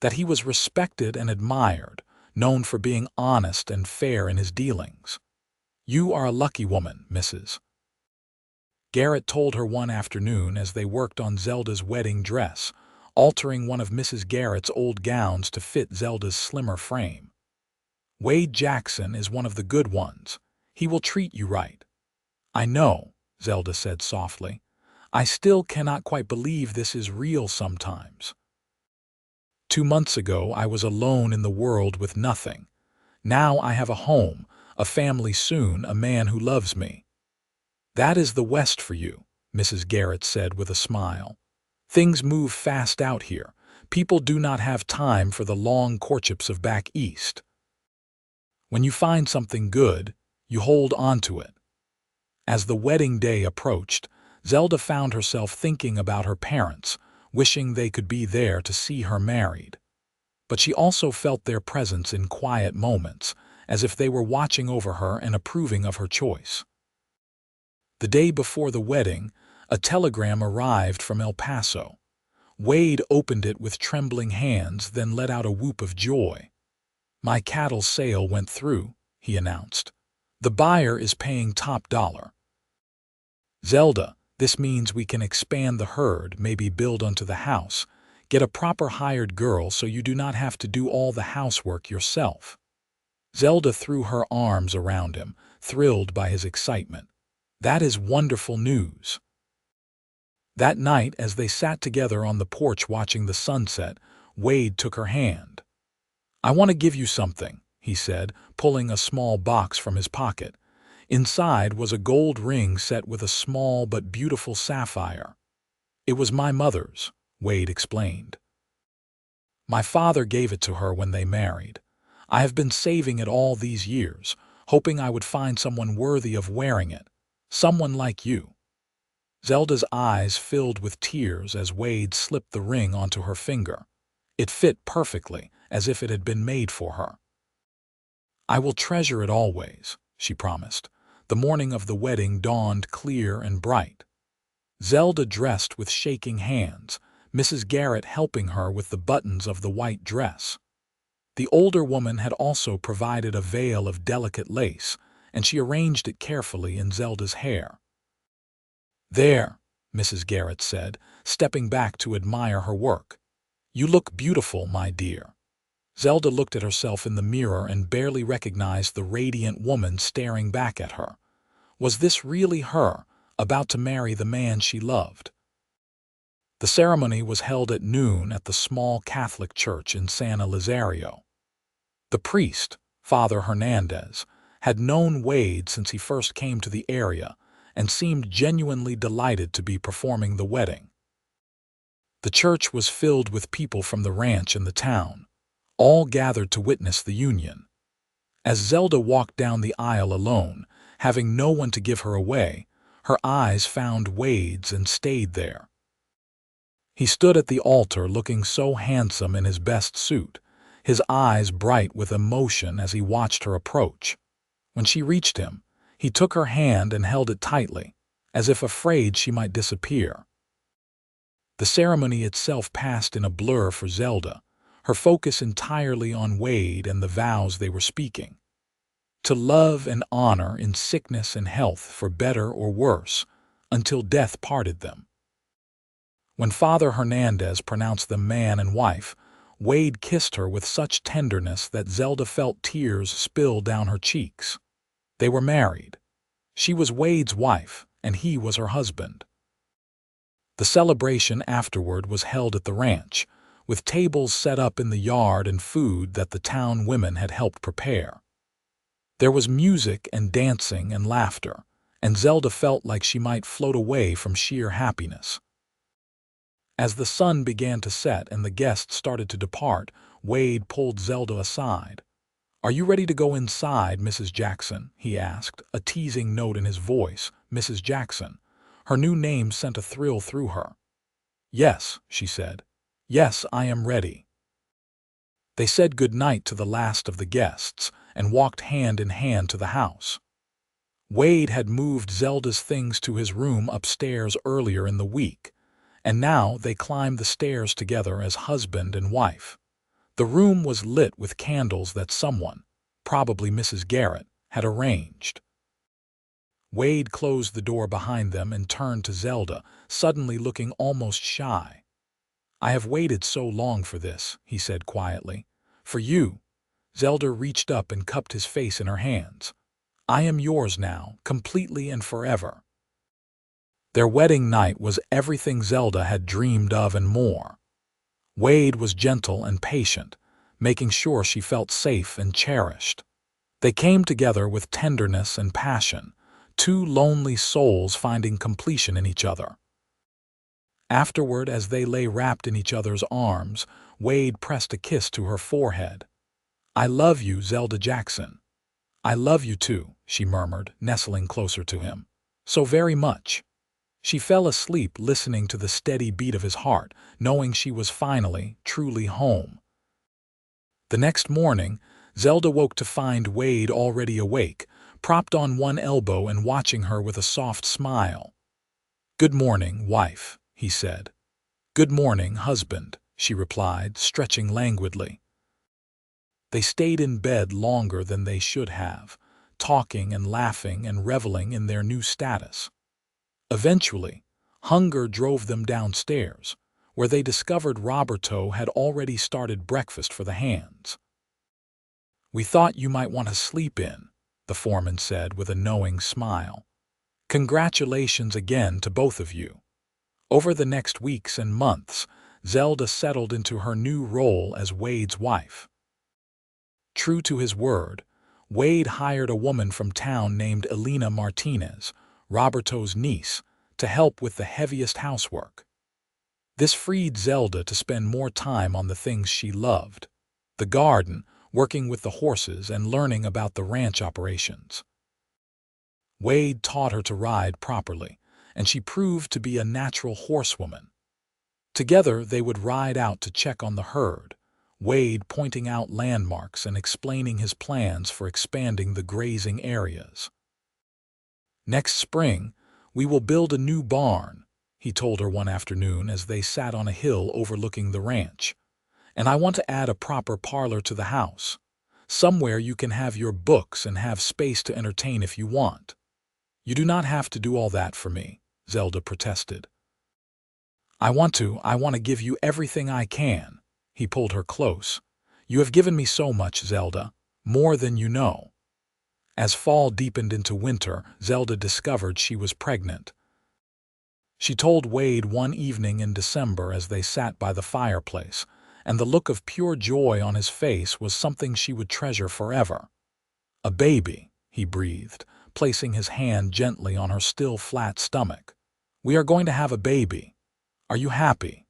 S1: that he was respected and admired, known for being honest and fair in his dealings. "You are a lucky woman, Mrs. Garrett told her one afternoon as they worked on Zelda's wedding dress, altering one of Mrs. Garrett's old gowns to fit Zelda's slimmer frame. "Wade Jackson is one of the good ones. He will treat you right." "I know," Zelda said softly. "I still cannot quite believe this is real sometimes. 2 months ago I was alone in the world with nothing. Now I have a home, a family soon, a man who loves me." "That is the West for you," Mrs. Garrett said with a smile. "Things move fast out here. People do not have time for the long courtships of back east. When you find something good, you hold on to it." As the wedding day approached, Zelda found herself thinking about her parents, wishing they could be there to see her married. But she also felt their presence in quiet moments, as if they were watching over her and approving of her choice. The day before the wedding, a telegram arrived from El Paso. Wade opened it with trembling hands, then let out a whoop of joy. "My cattle sale went through," he announced. "The buyer is paying top dollar. Zelda, this means we can expand the herd, maybe build onto the house, get a proper hired girl so you do not have to do all the housework yourself." Zelda threw her arms around him, thrilled by his excitement. "That is wonderful news." That night, as they sat together on the porch watching the sunset, Wade took her hand. "I want to give you something," he said, pulling a small box from his pocket. Inside was a gold ring set with a small but beautiful sapphire. "It was my mother's," Wade explained. "My father gave it to her when they married. I have been saving it all these years, hoping I would find someone worthy of wearing it, someone like you." Zelda's eyes filled with tears as Wade slipped the ring onto her finger. It fit perfectly, as if it had been made for her. "I will treasure it always," she promised. The morning of the wedding dawned clear and bright. Zelda dressed with shaking hands, Mrs. Garrett helping her with the buttons of the white dress. The older woman had also provided a veil of delicate lace, and she arranged it carefully in Zelda's hair. "There," Mrs. Garrett said, stepping back to admire her work. "You look beautiful, my dear." Zelda looked at herself in the mirror and barely recognized the radiant woman staring back at her. Was this really her, about to marry the man she loved? The ceremony was held at noon at the small Catholic church in San Elizario. The priest, Father Hernandez, had known Wade since he first came to the area and seemed genuinely delighted to be performing the wedding. The church was filled with people from the ranch and the town, all gathered to witness the union. As Zelda walked down the aisle alone, having no one to give her away, her eyes found Wade's and stayed there. He stood at the altar looking so handsome in his best suit, his eyes bright with emotion as he watched her approach. When she reached him, he took her hand and held it tightly, as if afraid she might disappear. The ceremony itself passed in a blur for Zelda, her focus entirely on Wade and the vows they were speaking. To love and honor in sickness and health, for better or worse, until death parted them. When Father Hernandez pronounced them man and wife, Wade kissed her with such tenderness that Zelda felt tears spill down her cheeks. They were married. She was Wade's wife, and he was her husband. The celebration afterward was held at the ranch, with tables set up in the yard and food that the town women had helped prepare. There was music and dancing and laughter, and Zelda felt like she might float away from sheer happiness. As the sun began to set and the guests started to depart, Wade pulled Zelda aside. "Are you ready to go inside, Mrs. Jackson?" he asked, a teasing note in his voice. Mrs. Jackson. Her new name sent a thrill through her. "Yes," she said. "Yes, I am ready." They said good night to the last of the guests and walked hand in hand to the house. Wade had moved Zelda's things to his room upstairs earlier in the week, and now they climbed the stairs together as husband and wife. The room was lit with candles that someone, probably Mrs. Garrett, had arranged. Wade closed the door behind them and turned to Zelda, suddenly looking almost shy. "I have waited so long for this," he said quietly. "For you." Zelda reached up and cupped his face in her hands. "I am yours now, completely and forever." Their wedding night was everything Zelda had dreamed of and more. Wade was gentle and patient, making sure she felt safe and cherished. They came together with tenderness and passion, two lonely souls finding completion in each other. Afterward, as they lay wrapped in each other's arms, Wade pressed a kiss to her forehead. "I love you, Zelda Jackson." "I love you too," she murmured, nestling closer to him. "So very much." She fell asleep listening to the steady beat of his heart, knowing she was finally, truly home. The next morning, Zelda woke to find Wade already awake, propped on one elbow and watching her with a soft smile. "Good morning, wife," he said. "Good morning, husband," she replied, stretching languidly. They stayed in bed longer than they should have, talking and laughing and reveling in their new status. Eventually, hunger drove them downstairs, where they discovered Roberto had already started breakfast for the hands. "We thought you might want to sleep in," the foreman said with a knowing smile. "Congratulations again to both of you." Over the next weeks and months, Zelda settled into her new role as Wade's wife. True to his word, Wade hired a woman from town named Elena Martinez, Roberto's niece, to help with the heaviest housework. This freed Zelda to spend more time on the things she loved: the garden, working with the horses, and learning about the ranch operations. Wade taught her to ride properly, and she proved to be a natural horsewoman. Together they would ride out to check on the herd, Wade pointing out landmarks and explaining his plans for expanding the grazing areas. "Next spring, we will build a new barn," he told her one afternoon as they sat on a hill overlooking the ranch. "And I want to add a proper parlor to the house, somewhere you can have your books and have space to entertain if you want." "You do not have to do all that for me," Zelda protested. I want to give you everything I can." He pulled her close. "You have given me so much, Zelda, more than you know." As fall deepened into winter, Zelda discovered she was pregnant. She told Wade one evening in December as they sat by the fireplace, and the look of pure joy on his face was something she would treasure forever. "A baby," he breathed, placing his hand gently on her still flat stomach. "We are going to have a baby. Are you happy?"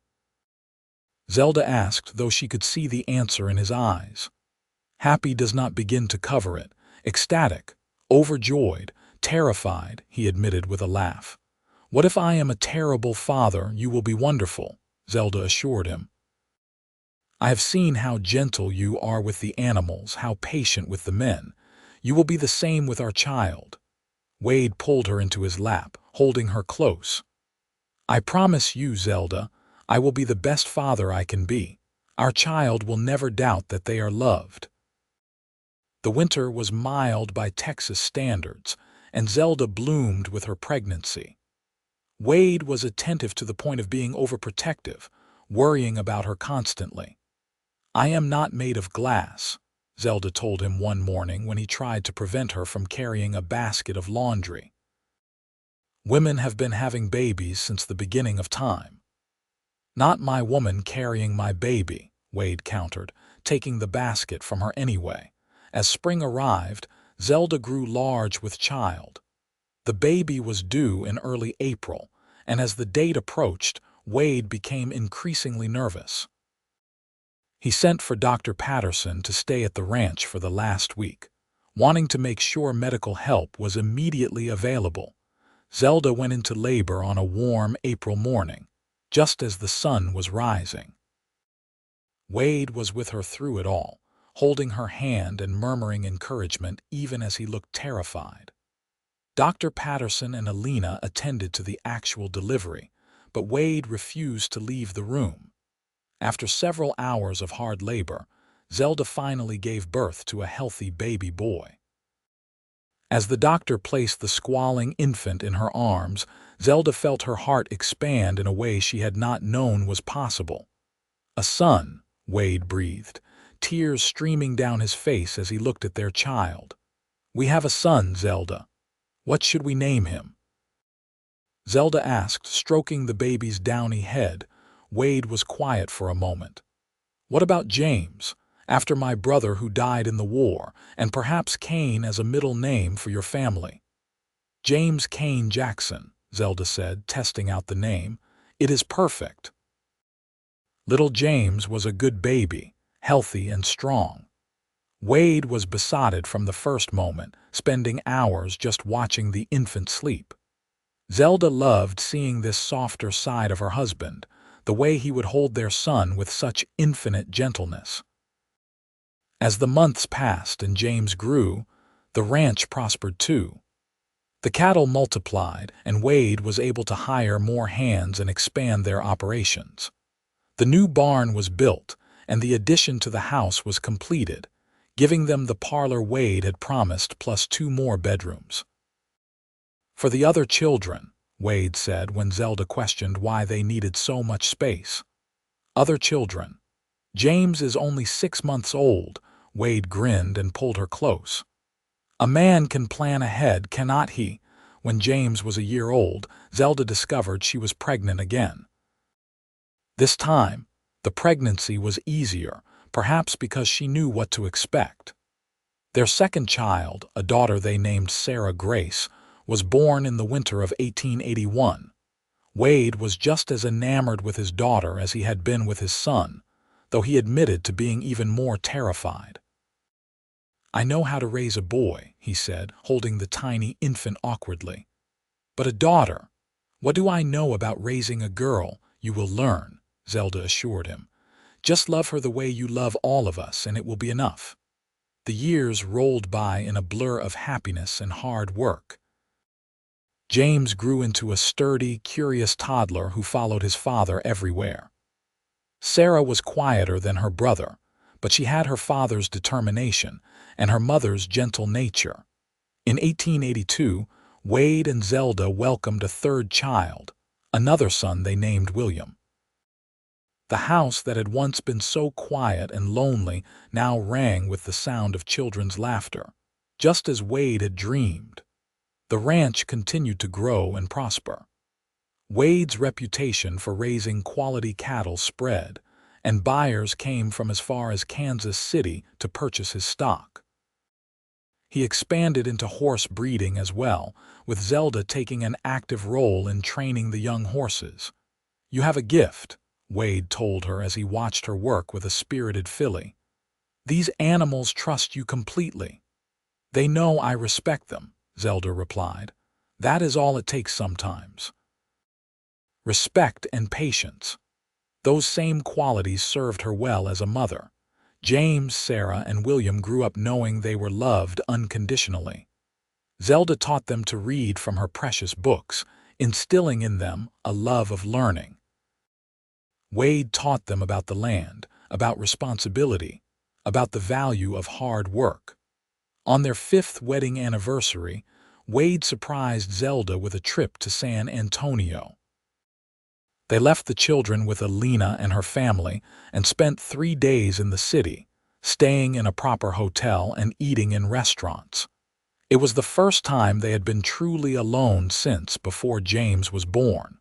S1: Zelda asked, though she could see the answer in his eyes. Happy does not begin to cover it. Ecstatic, overjoyed, terrified, he admitted with a laugh. "What if I am a terrible father? You will be wonderful," Zelda assured him. "I have seen how gentle you are with the animals, how patient with the men. You will be the same with our child." Wade pulled her into his lap, holding her close. "I promise you, Zelda, I will be the best father I can be. Our child will never doubt that they are loved." The winter was mild by Texas standards, and Zelda bloomed with her pregnancy. Wade was attentive to the point of being overprotective, worrying about her constantly. "I am not made of glass," Zelda told him one morning when he tried to prevent her from carrying a basket of laundry. "Women have been having babies since the beginning of time." "Not my woman carrying my baby," Wade countered, taking the basket from her anyway. As spring arrived, Zelda grew large with child. The baby was due in early April, and as the date approached, Wade became increasingly nervous. He sent for Dr. Patterson to stay at the ranch for the last week, wanting to make sure medical help was immediately available. Zelda went into labor on a warm April morning, just as the sun was rising. Wade was with her through it all, holding her hand and murmuring encouragement even as he looked terrified. Dr. Patterson and Elena attended to the actual delivery, but Wade refused to leave the room. After several hours of hard labor, Zelda finally gave birth to a healthy baby boy. As the doctor placed the squalling infant in her arms, Zelda felt her heart expand in a way she had not known was possible. "A son," Wade breathed, tears streaming down his face as he looked at their child. "We have a son, Zelda. What should we name him?" Zelda asked, stroking the baby's downy head. Wade was quiet for a moment. "What about James, after my brother who died in the war, and perhaps Kane as a middle name for your family?" "James Kane Jackson," Zelda said, testing out the name. "It is perfect." Little James was a good baby, healthy and strong. Wade was besotted from the first moment, spending hours just watching the infant sleep. Zelda loved seeing this softer side of her husband, the way he would hold their son with such infinite gentleness. As the months passed and James grew, the ranch prospered too. The cattle multiplied, and Wade was able to hire more hands and expand their operations. The new barn was built, and the addition to the house was completed, giving them the parlor Wade had promised plus 2 more bedrooms. "For the other children," Wade said when Zelda questioned why they needed so much space. "Other children. James is only 6 months old," Wade grinned and pulled her close. "A man can plan ahead, cannot he?" When James was a year old, Zelda discovered she was pregnant again. This time, the pregnancy was easier, perhaps because she knew what to expect. Their second child, a daughter they named Sarah Grace, was born in the winter of 1881. Wade was just as enamored with his daughter as he had been with his son, though he admitted to being even more terrified. "I know how to raise a boy," he said, holding the tiny infant awkwardly. "But a daughter? What do I know about raising a girl? You will learn," Zelda assured him. "Just love her the way you love all of us, and it will be enough." The years rolled by in a blur of happiness and hard work. James grew into a sturdy, curious toddler who followed his father everywhere. Sarah was quieter than her brother, but she had her father's determination and her mother's gentle nature. In 1882, Wade and Zelda welcomed a third child, another son they named William. The house that had once been so quiet and lonely now rang with the sound of children's laughter, just as Wade had dreamed. The ranch continued to grow and prosper. Wade's reputation for raising quality cattle spread, and buyers came from as far as Kansas City to purchase his stock. He expanded into horse breeding as well, with Zelda taking an active role in training the young horses. "You have a gift," Wade told her as he watched her work with a spirited filly. "These animals trust you completely." "They know I respect them," Zelda replied. "That is all it takes sometimes." Respect and patience. Those same qualities served her well as a mother. James, Sarah, and William grew up knowing they were loved unconditionally. Zelda taught them to read from her precious books, instilling in them a love of learning. Wade taught them about the land, about responsibility, about the value of hard work. On their 5th wedding anniversary, Wade surprised Zelda with a trip to San Antonio. They left the children with Alina and her family and spent 3 days in the city, staying in a proper hotel and eating in restaurants. It was the first time they had been truly alone since before James was born.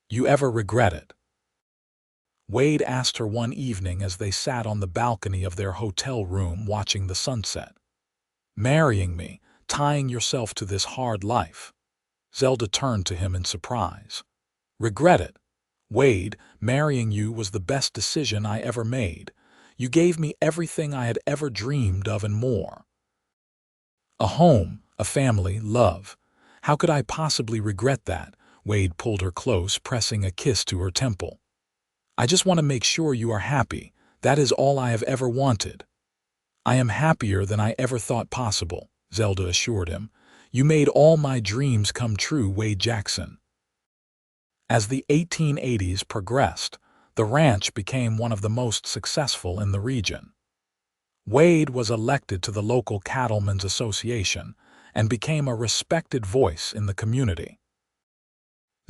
S1: "You ever regret it?" Wade asked her one evening as they sat on the balcony of their hotel room watching the sunset. "Marrying me, tying yourself to this hard life." Zelda turned to him in surprise. "Regret it? Wade, marrying you was the best decision I ever made. You gave me everything I had ever dreamed of and more. A home, a family, love. How could I possibly regret that?" Wade pulled her close, pressing a kiss to her temple. "I just want to make sure you are happy. That is all I have ever wanted." "I am happier than I ever thought possible," Zelda assured him. "You made all my dreams come true, Wade Jackson." As the 1880s progressed, the ranch became one of the most successful in the region. Wade was elected to the local Cattlemen's Association and became a respected voice in the community.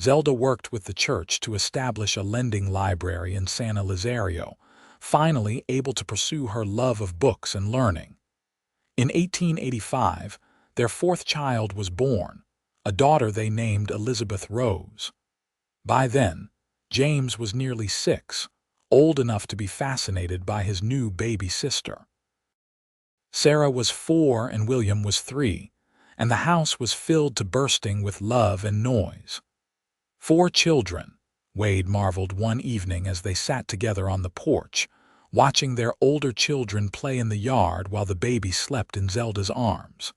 S1: Zelda worked with the church to establish a lending library in San Elizario, finally able to pursue her love of books and learning. In 1885, their 4th child was born, a daughter they named Elizabeth Rose. By then, James was nearly 6, old enough to be fascinated by his new baby sister. Sarah was 4 and William was 3, and the house was filled to bursting with love and noise. 4 children, Wade marveled one evening as they sat together on the porch, watching their older children play in the yard while the baby slept in Zelda's arms.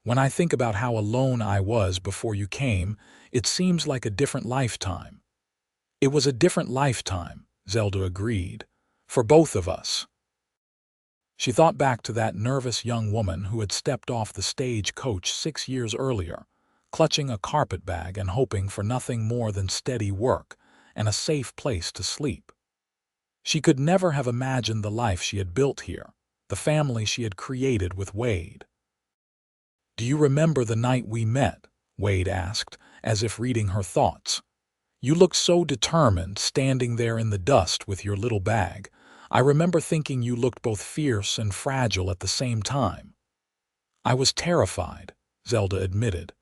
S1: "When I think about how alone I was before you came, it seems like a different lifetime." "It was a different lifetime," Zelda agreed, "for both of us." She thought back to that nervous young woman who had stepped off the stagecoach 6 years earlier, clutching a carpetbag and hoping for nothing more than steady work and a safe place to sleep. She could never have imagined the life she had built here, the family she had created with Wade. "Do you remember the night we met?" Wade asked, as if reading her thoughts. "You looked so determined, standing there in the dust with your little bag. I remember thinking you looked both fierce and fragile at the same time." "I was terrified," Zelda admitted.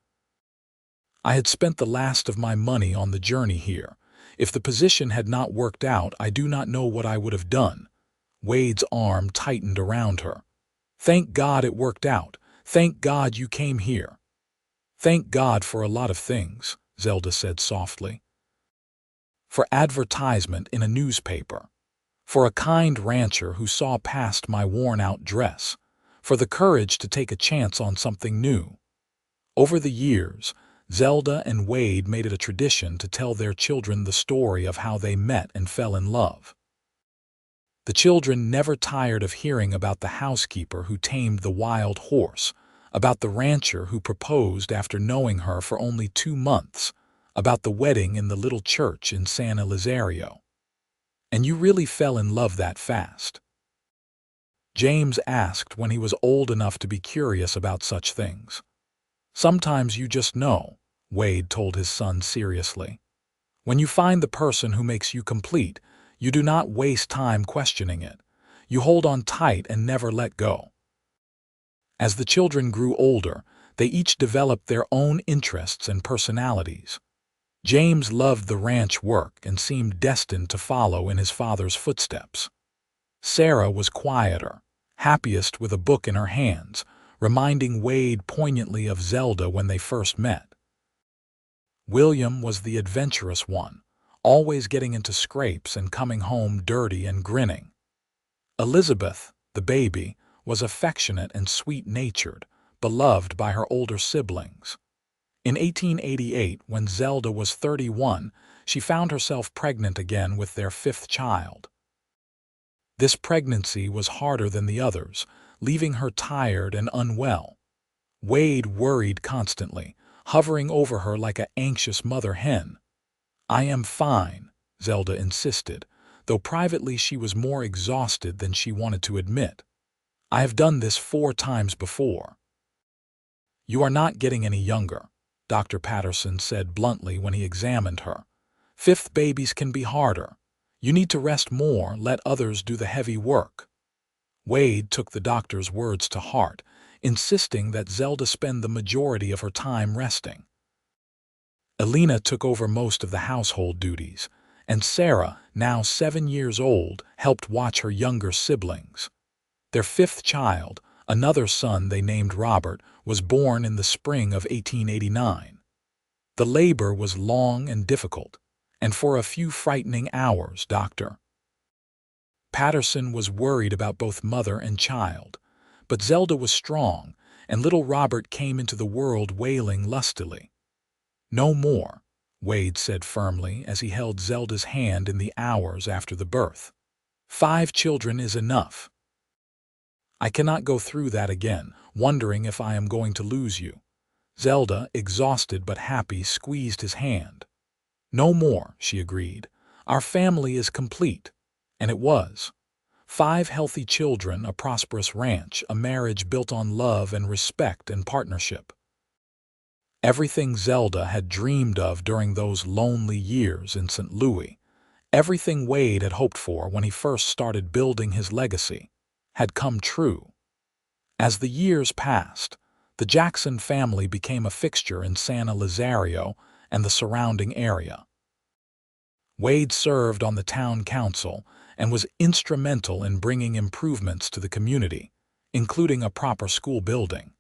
S1: "I had spent the last of my money on the journey here. If the position had not worked out, I do not know what I would have done." Wade's arm tightened around her. Thank God it worked out. Thank God you came here. Thank God for a lot of things, Zelda said softly. For advertisement in a newspaper. For a kind rancher who saw past my worn-out dress. For the courage to take a chance on something new. Over the years, Zelda and Wade made it a tradition to tell their children the story of how they met and fell in love. The children never tired of hearing about the housekeeper who tamed the wild horse, about the rancher who proposed after knowing her for only 2 months, about the wedding in the little church in San Elizario. And you really fell in love that fast? James asked when he was old enough to be curious about such things. Sometimes you just know, Wade told his son seriously. When you find the person who makes you complete, you do not waste time questioning it. You hold on tight and never let go. As the children grew older, they each developed their own interests and personalities. James loved the ranch work and seemed destined to follow in his father's footsteps. Sarah was quieter, happiest with a book in her hands, reminding Wade poignantly of Zelda when they first met. William was the adventurous one, always getting into scrapes and coming home dirty and grinning. Elizabeth, the baby, was affectionate and sweet-natured, beloved by her older siblings. In 1888, when Zelda was 31, she found herself pregnant again with their 5th child. This pregnancy was harder than the others, leaving her tired and unwell. Wade worried constantly, hovering over her like an anxious mother hen. I am fine, Zelda insisted, though privately she was more exhausted than she wanted to admit. I have done this 4 times before. You are not getting any younger, Dr. Patterson said bluntly when he examined her. 5th babies can be harder. You need to rest more, let others do the heavy work. Wade took the doctor's words to heart, insisting that Zelda spend the majority of her time resting. Elena took over most of the household duties, and Sarah, now 7 years old, helped watch her younger siblings. Their 5th child, another son they named Robert, was born in the spring of 1889. The labor was long and difficult, and for a few frightening hours, Dr. Patterson was worried about both mother and child, but Zelda was strong, and little Robert came into the world wailing lustily. No more, Wade said firmly as he held Zelda's hand in the hours after the birth. 5 children is enough. I cannot go through that again, wondering if I am going to lose you. Zelda, exhausted but happy, squeezed his hand. No more, she agreed. Our family is complete. And it was. 5 healthy children, a prosperous ranch, a marriage built on love and respect and partnership. Everything Zelda had dreamed of during those lonely years in St. Louis, everything Wade had hoped for when he first started building his legacy, had come true. As the years passed, the Jackson family became a fixture in San Elizario and the surrounding area. Wade served on the town council and was instrumental in bringing improvements to the community, including a proper school building.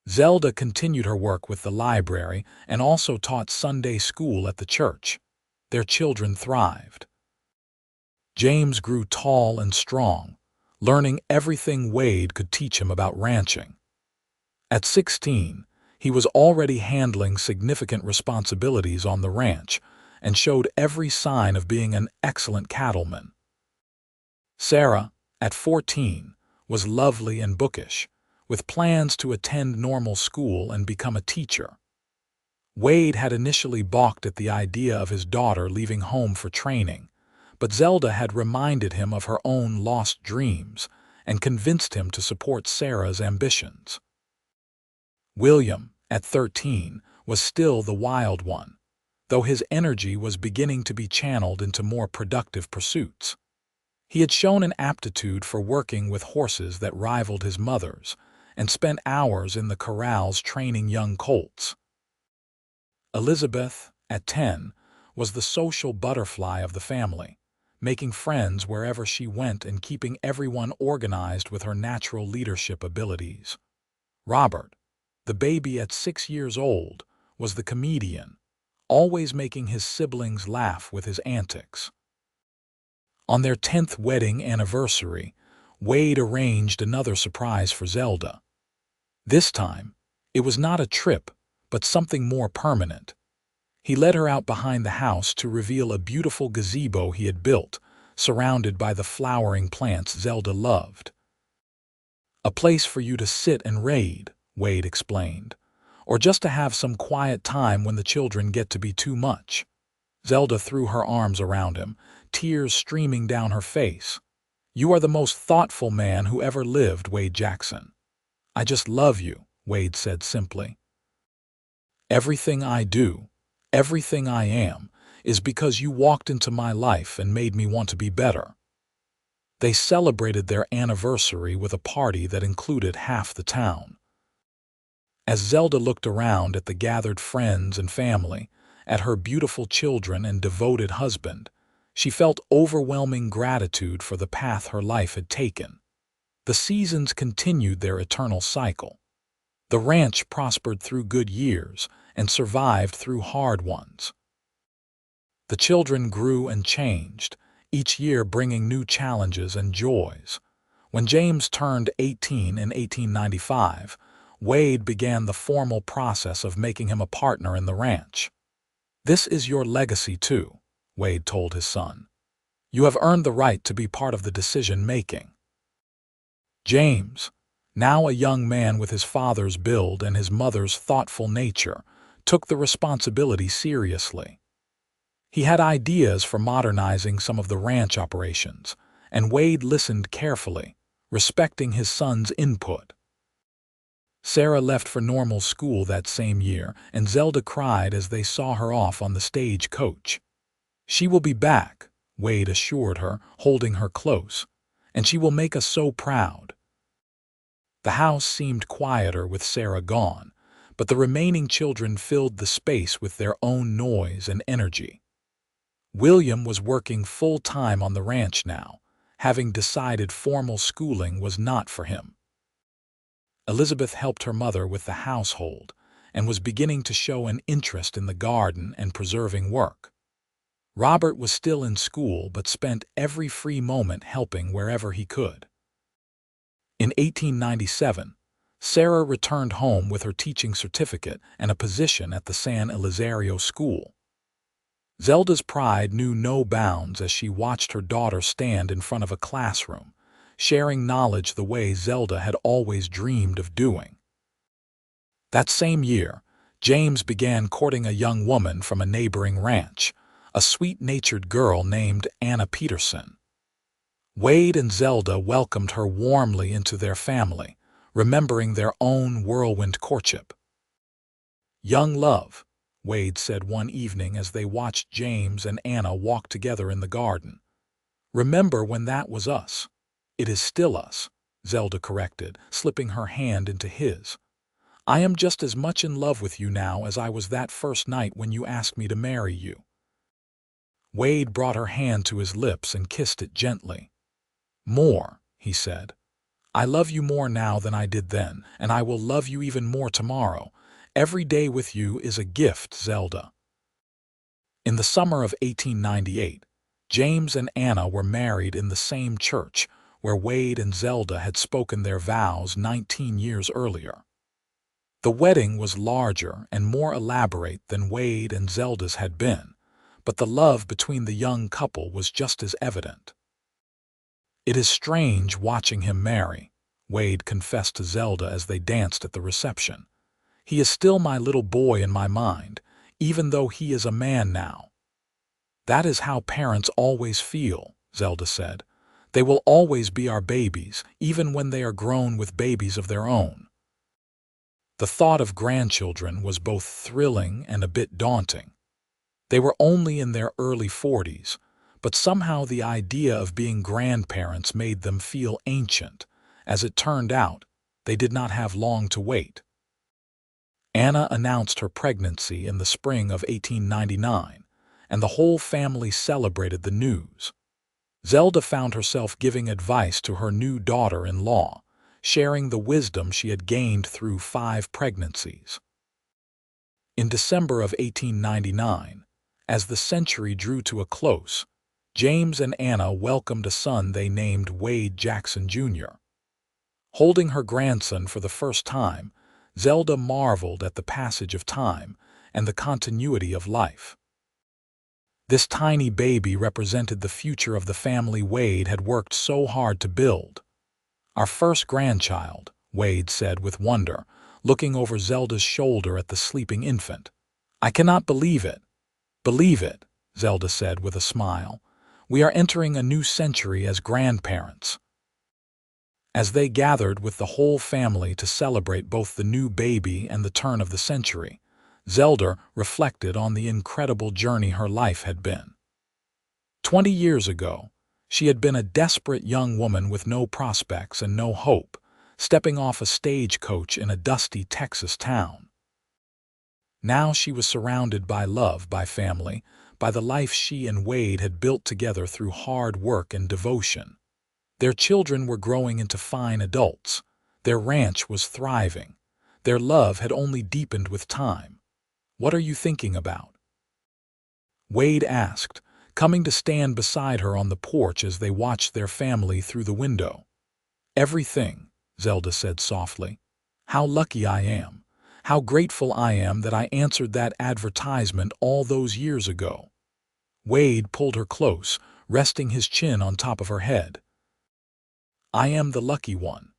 S1: Zelda continued her work with the library and also taught Sunday school at the church. Their children thrived. James grew tall and strong, learning everything Wade could teach him about ranching. At 16, he was already handling significant responsibilities on the ranch and showed every sign of being an excellent cattleman. Sarah, at 14, was lovely and bookish, with plans to attend normal school and become a teacher. Wade had initially balked at the idea of his daughter leaving home for training, but Zelda had reminded him of her own lost dreams and convinced him to support Sarah's ambitions. William, at 13, was still the wild one, though his energy was beginning to be channeled into more productive pursuits. He had shown an aptitude for working with horses that rivaled his mother's, and spent hours in the corrals training young colts. Elizabeth, at 10, was the social butterfly of the family, making friends wherever she went and keeping everyone organized with her natural leadership abilities. Robert, the baby at 6 years old, was the comedian, always making his siblings laugh with his antics. On their 10th wedding anniversary, Wade arranged another surprise for Zelda. This time, it was not a trip, but something more permanent. He led her out behind the house to reveal a beautiful gazebo he had built, surrounded by the flowering plants Zelda loved. "A place for you to sit and read," Wade explained, "or just to have some quiet time when the children get to be too much." Zelda threw her arms around him, tears streaming down her face. "You are the most thoughtful man who ever lived, Wade Jackson." "I just love you," Wade said simply. "Everything I do, everything I am, is because you walked into my life and made me want to be better." They celebrated their anniversary with a party that included half the town. As Zelda looked around at the gathered friends and family, at her beautiful children and devoted husband, she felt overwhelming gratitude for the path her life had taken. The seasons continued their eternal cycle. The ranch prospered through good years and survived through hard ones. The children grew and changed, each year bringing new challenges and joys. When James turned 18 in 1895, Wade began the formal process of making him a partner in the ranch. "This is your legacy too," Wade told his son. "You have earned the right to be part of the decision-making." James, now a young man with his father's build and his mother's thoughtful nature, took the responsibility seriously. He had ideas for modernizing some of the ranch operations, and Wade listened carefully, respecting his son's input. Sarah left for normal school that same year, and Zelda cried as they saw her off on the stage coach. "She will be back," Wade assured her, holding her close, "and she will make us so proud." The house seemed quieter with Sarah gone, but the remaining children filled the space with their own noise and energy. William was working full-time on the ranch now, having decided formal schooling was not for him. Elizabeth helped her mother with the household and was beginning to show an interest in the garden and preserving work. Robert was still in school but spent every free moment helping wherever he could. In 1897, Sarah returned home with her teaching certificate and a position at the San Elizario school. Zelda's pride knew no bounds as she watched her daughter stand in front of a classroom, sharing knowledge the way Zelda had always dreamed of doing. That same year, James began courting a young woman from a neighboring ranch, a sweet-natured girl named Anna Peterson. Wade and Zelda welcomed her warmly into their family, remembering their own whirlwind courtship. "Young love," Wade said one evening as they watched James and Anna walk together in the garden. "Remember when that was us?" "It is still us," Zelda corrected, slipping her hand into his. "I am just as much in love with you now as I was that first night when you asked me to marry you." Wade brought her hand to his lips and kissed it gently. "More," he said. "I love you more now than I did then, and I will love you even more tomorrow. Every day with you is a gift, Zelda." In the summer of 1898, James and Anna were married in the same church where Wade and Zelda had spoken their vows 19 years earlier. The wedding was larger and more elaborate than Wade and Zelda's had been, but the love between the young couple was just as evident. "It is strange watching him marry," Wade confessed to Zelda as they danced at the reception. "He is still my little boy in my mind, even though he is a man now." "That is how parents always feel," Zelda said. "They will always be our babies, even when they are grown with babies of their own." The thought of grandchildren was both thrilling and a bit daunting. They were only in their early 40s, but somehow the idea of being grandparents made them feel ancient. As it turned out, they did not have long to wait. Anna announced her pregnancy in the spring of 1899, and the whole family celebrated the news. Zelda found herself giving advice to her new daughter-in-law, sharing the wisdom she had gained through 5 pregnancies. In December of 1899, as the century drew to a close, James and Anna welcomed a son they named Wade Jackson Jr. Holding her grandson for the first time, Zelda marveled at the passage of time and the continuity of life. This tiny baby represented the future of the family Wade had worked so hard to build. "Our first grandchild," Wade said with wonder, looking over Zelda's shoulder at the sleeping infant. "I cannot believe it." "Believe it," Zelda said with a smile. "We are entering a new century as grandparents." As they gathered with the whole family to celebrate both the new baby and the turn of the century, Zelda reflected on the incredible journey her life had been. 20 years ago, she had been a desperate young woman with no prospects and no hope, stepping off a stagecoach in a dusty Texas town. Now she was surrounded by love, by family, by the life she and Wade had built together through hard work and devotion. Their children were growing into fine adults. Their ranch was thriving. Their love had only deepened with time. "What are you thinking about?" Wade asked, coming to stand beside her on the porch as they watched their family through the window. "Everything," Zelda said softly. "How lucky I am. How grateful I am that I answered that advertisement all those years ago." Wade pulled her close, resting his chin on top of her head. "I am the lucky one.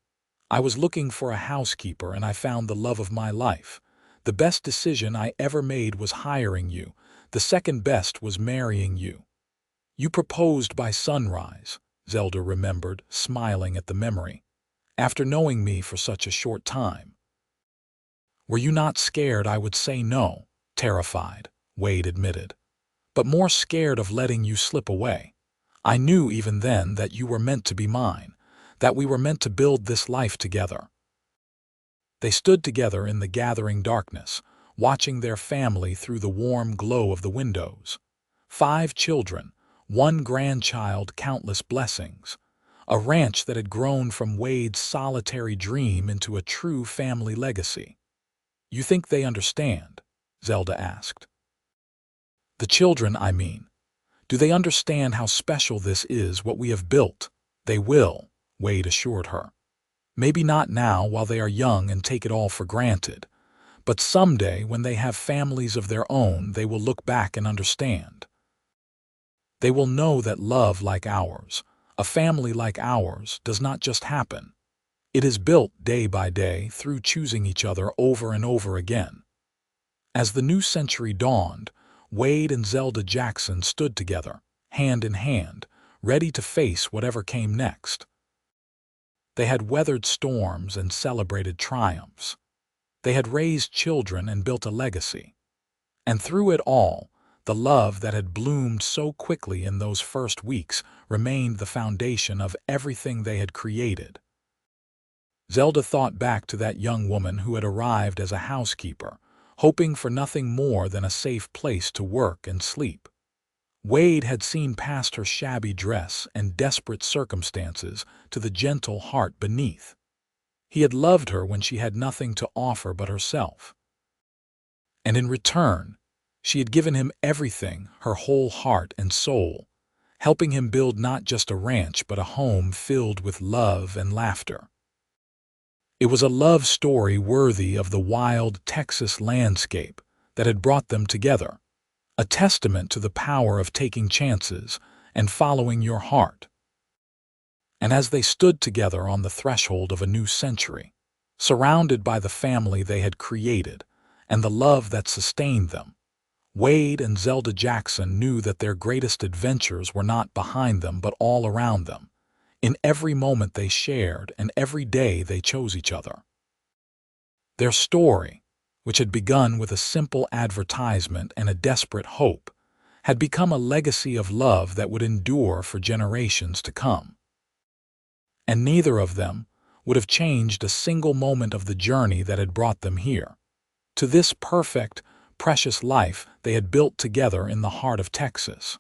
S1: I was looking for a housekeeper and I found the love of my life. The best decision I ever made was hiring you. The second best was marrying you." "You proposed by sunrise," Zelda remembered, smiling at the memory, "after knowing me for such a short time." "Were you not scared I would say no?" "Terrified," Wade admitted, "but more scared of letting you slip away. I knew even then that you were meant to be mine, that we were meant to build this life together." They stood together in the gathering darkness, watching their family through the warm glow of the windows. 5 children, 1 grandchild, countless blessings. A ranch that had grown from Wade's solitary dream into a true family legacy. "You think they understand?" Zelda asked. "The children, I mean. Do they understand how special this is, what we have built?" "They will," Wade assured her. "Maybe not now while they are young and take it all for granted, but someday when they have families of their own they will look back and understand. They will know that love like ours, a family like ours, does not just happen. It is built day by day through choosing each other over and over again." As the new century dawned, Wade and Zelda Jackson stood together, hand in hand, ready to face whatever came next. They had weathered storms and celebrated triumphs. They had raised children and built a legacy. And through it all, the love that had bloomed so quickly in those first weeks remained the foundation of everything they had created. Zelda thought back to that young woman who had arrived as a housekeeper, hoping for nothing more than a safe place to work and sleep. Wade had seen past her shabby dress and desperate circumstances to the gentle heart beneath. He had loved her when she had nothing to offer but herself. And in return, she had given him everything, her whole heart and soul, helping him build not just a ranch but a home filled with love and laughter. It was a love story worthy of the wild Texas landscape that had brought them together, a testament to the power of taking chances and following your heart. And as they stood together on the threshold of a new century, surrounded by the family they had created and the love that sustained them, Wade and Zelda Jackson knew that their greatest adventures were not behind them but all around them, in every moment they shared and every day they chose each other. Their story, which had begun with a simple advertisement and a desperate hope, had become a legacy of love that would endure for generations to come. And neither of them would have changed a single moment of the journey that had brought them here, to this perfect, precious life they had built together in the heart of Texas.